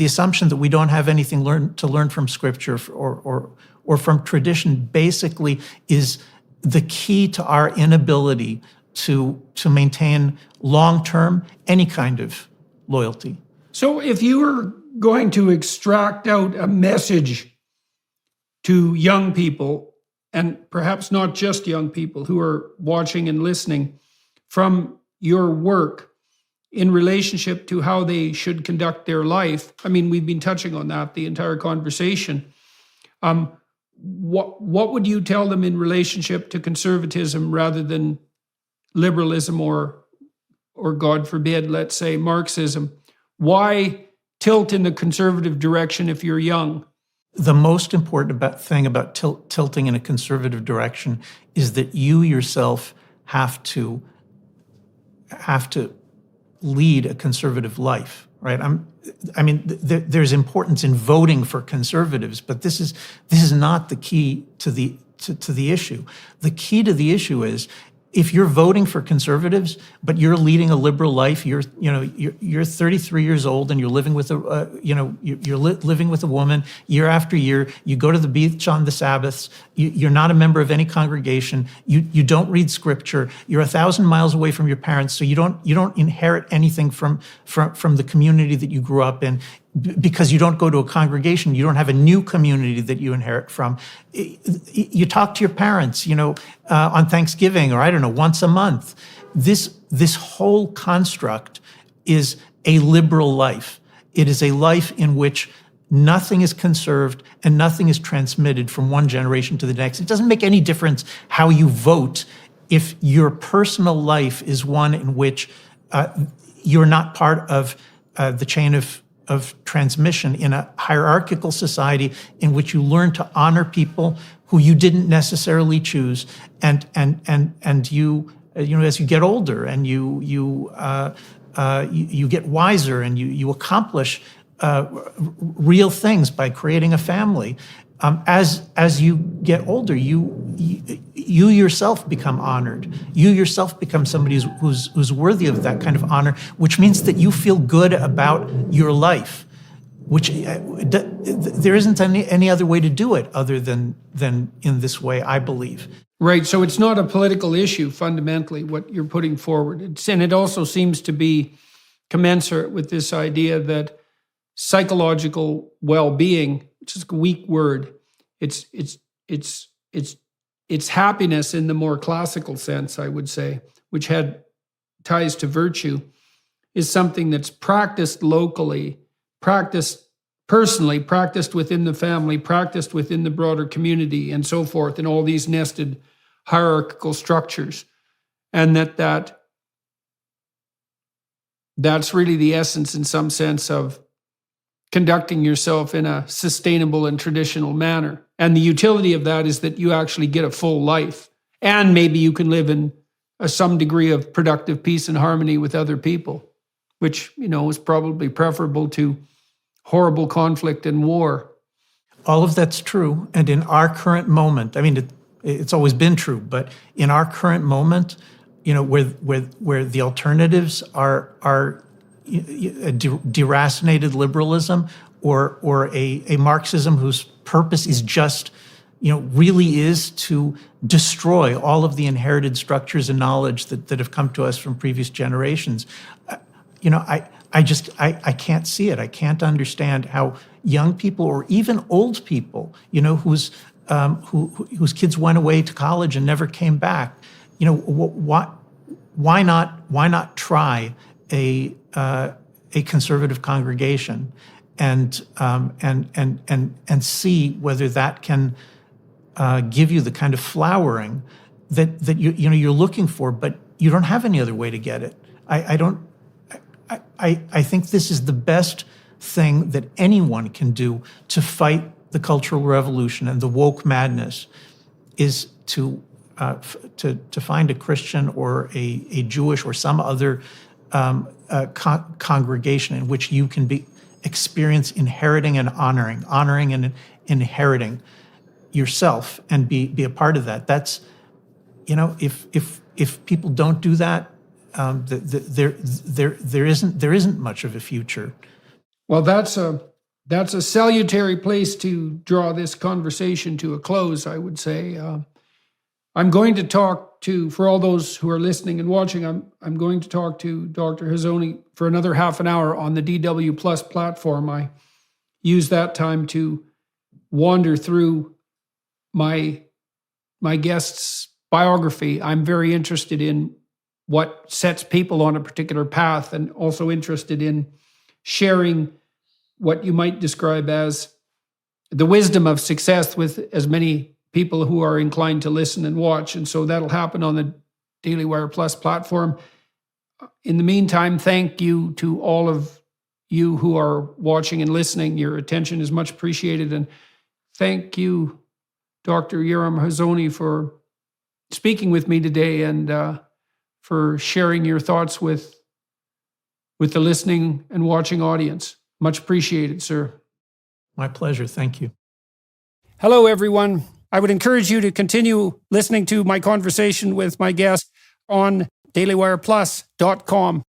assumption that we don't have anything to learn from Scripture or from tradition basically is the key to our inability to maintain long-term any kind of loyalty. So if you were going to extract out a message to young people, and perhaps not just young people who are watching and listening, from your work, in relationship to how they should conduct their life. I mean, we've been touching on that the entire conversation. What would you tell them in relationship to conservatism rather than liberalism or God forbid, let's say Marxism? Why tilt in the conservative direction if you're young? The most important thing about tilting in a conservative direction is that you yourself have to lead a conservative life, right? There's importance in voting for conservatives, but this is not the key to the issue. The key to the issue is, if you're voting for conservatives, but you're leading a liberal life, you're 33 years old and you're living with living with a woman year after year. You go to the beach on the Sabbaths. You're not a member of any congregation. You don't read scripture. You're 1,000 miles away from your parents, so you don't inherit anything from the community that you grew up in. Because you don't go to a congregation, you don't have a new community that you inherit from. You talk to your parents, on Thanksgiving, or I don't know, once a month. This whole construct is a liberal life. It is a life in which nothing is conserved and nothing is transmitted from one generation to the next. It doesn't make any difference how you vote if your personal life is one in which you're not part of the chain of transmission in a hierarchical society in which you learn to honor people who you didn't necessarily choose, and you as you get older and you get wiser and you accomplish real things by creating a family. As you get older, you yourself become honored. You yourself become somebody who's worthy of that kind of honor, which means that you feel good about your life, which there isn't any other way to do it other than in this way, I believe. Right. So it's not a political issue, fundamentally, what you're putting forward. And it also seems to be commensurate with this idea that psychological well-being, which is a weak word, it's happiness in the more classical sense, I would say, which had ties to virtue, is something that's practiced locally, practiced personally, practiced within the family, practiced within the broader community, and so forth, in all these nested hierarchical structures. And that's really the essence, in some sense, of conducting yourself in a sustainable and traditional manner. And the utility of that is that you actually get a full life. And maybe you can live in some degree of productive peace and harmony with other people, which, is probably preferable to horrible conflict and war. All of that's true. And in our current moment, it's always been true, but in our current moment, where the alternatives are deracinated liberalism or a Marxism whose purpose is just, really is to destroy all of the inherited structures and knowledge that have come to us from previous generations. I can't see it. I can't understand how young people or even old people, whose kids went away to college and never came back, why not try a conservative congregation and see whether that can give you the kind of flowering that you're looking for, but you don't have any other way to get it. I think this is the best thing that anyone can do to fight the Cultural Revolution and the woke madness, is to find a Christian or a Jewish or some other congregation in which you can experience inheriting and honoring and inheriting yourself and be a part of that. That's, if people don't do that, there isn't much of a future. Well, that's a salutary place to draw this conversation to a close, I would say. I'm going to talk to, for all those who are listening and watching, I'm going to talk to Dr. Hazony for another half an hour on the DW Plus platform. I use that time to wander through my guest's biography. I'm very interested in what sets people on a particular path, and also interested in sharing what you might describe as the wisdom of success with as many people who are inclined to listen and watch. And so that'll happen on the Daily Wire Plus platform. In the meantime, thank you to all of you who are watching and listening. Your attention is much appreciated. And thank you, Dr. Yoram Hazony, for speaking with me today and for sharing your thoughts with the listening and watching audience. Much appreciated, sir. My pleasure. Thank you. Hello, everyone. I would encourage you to continue listening to my conversation with my guest on dailywireplus.com.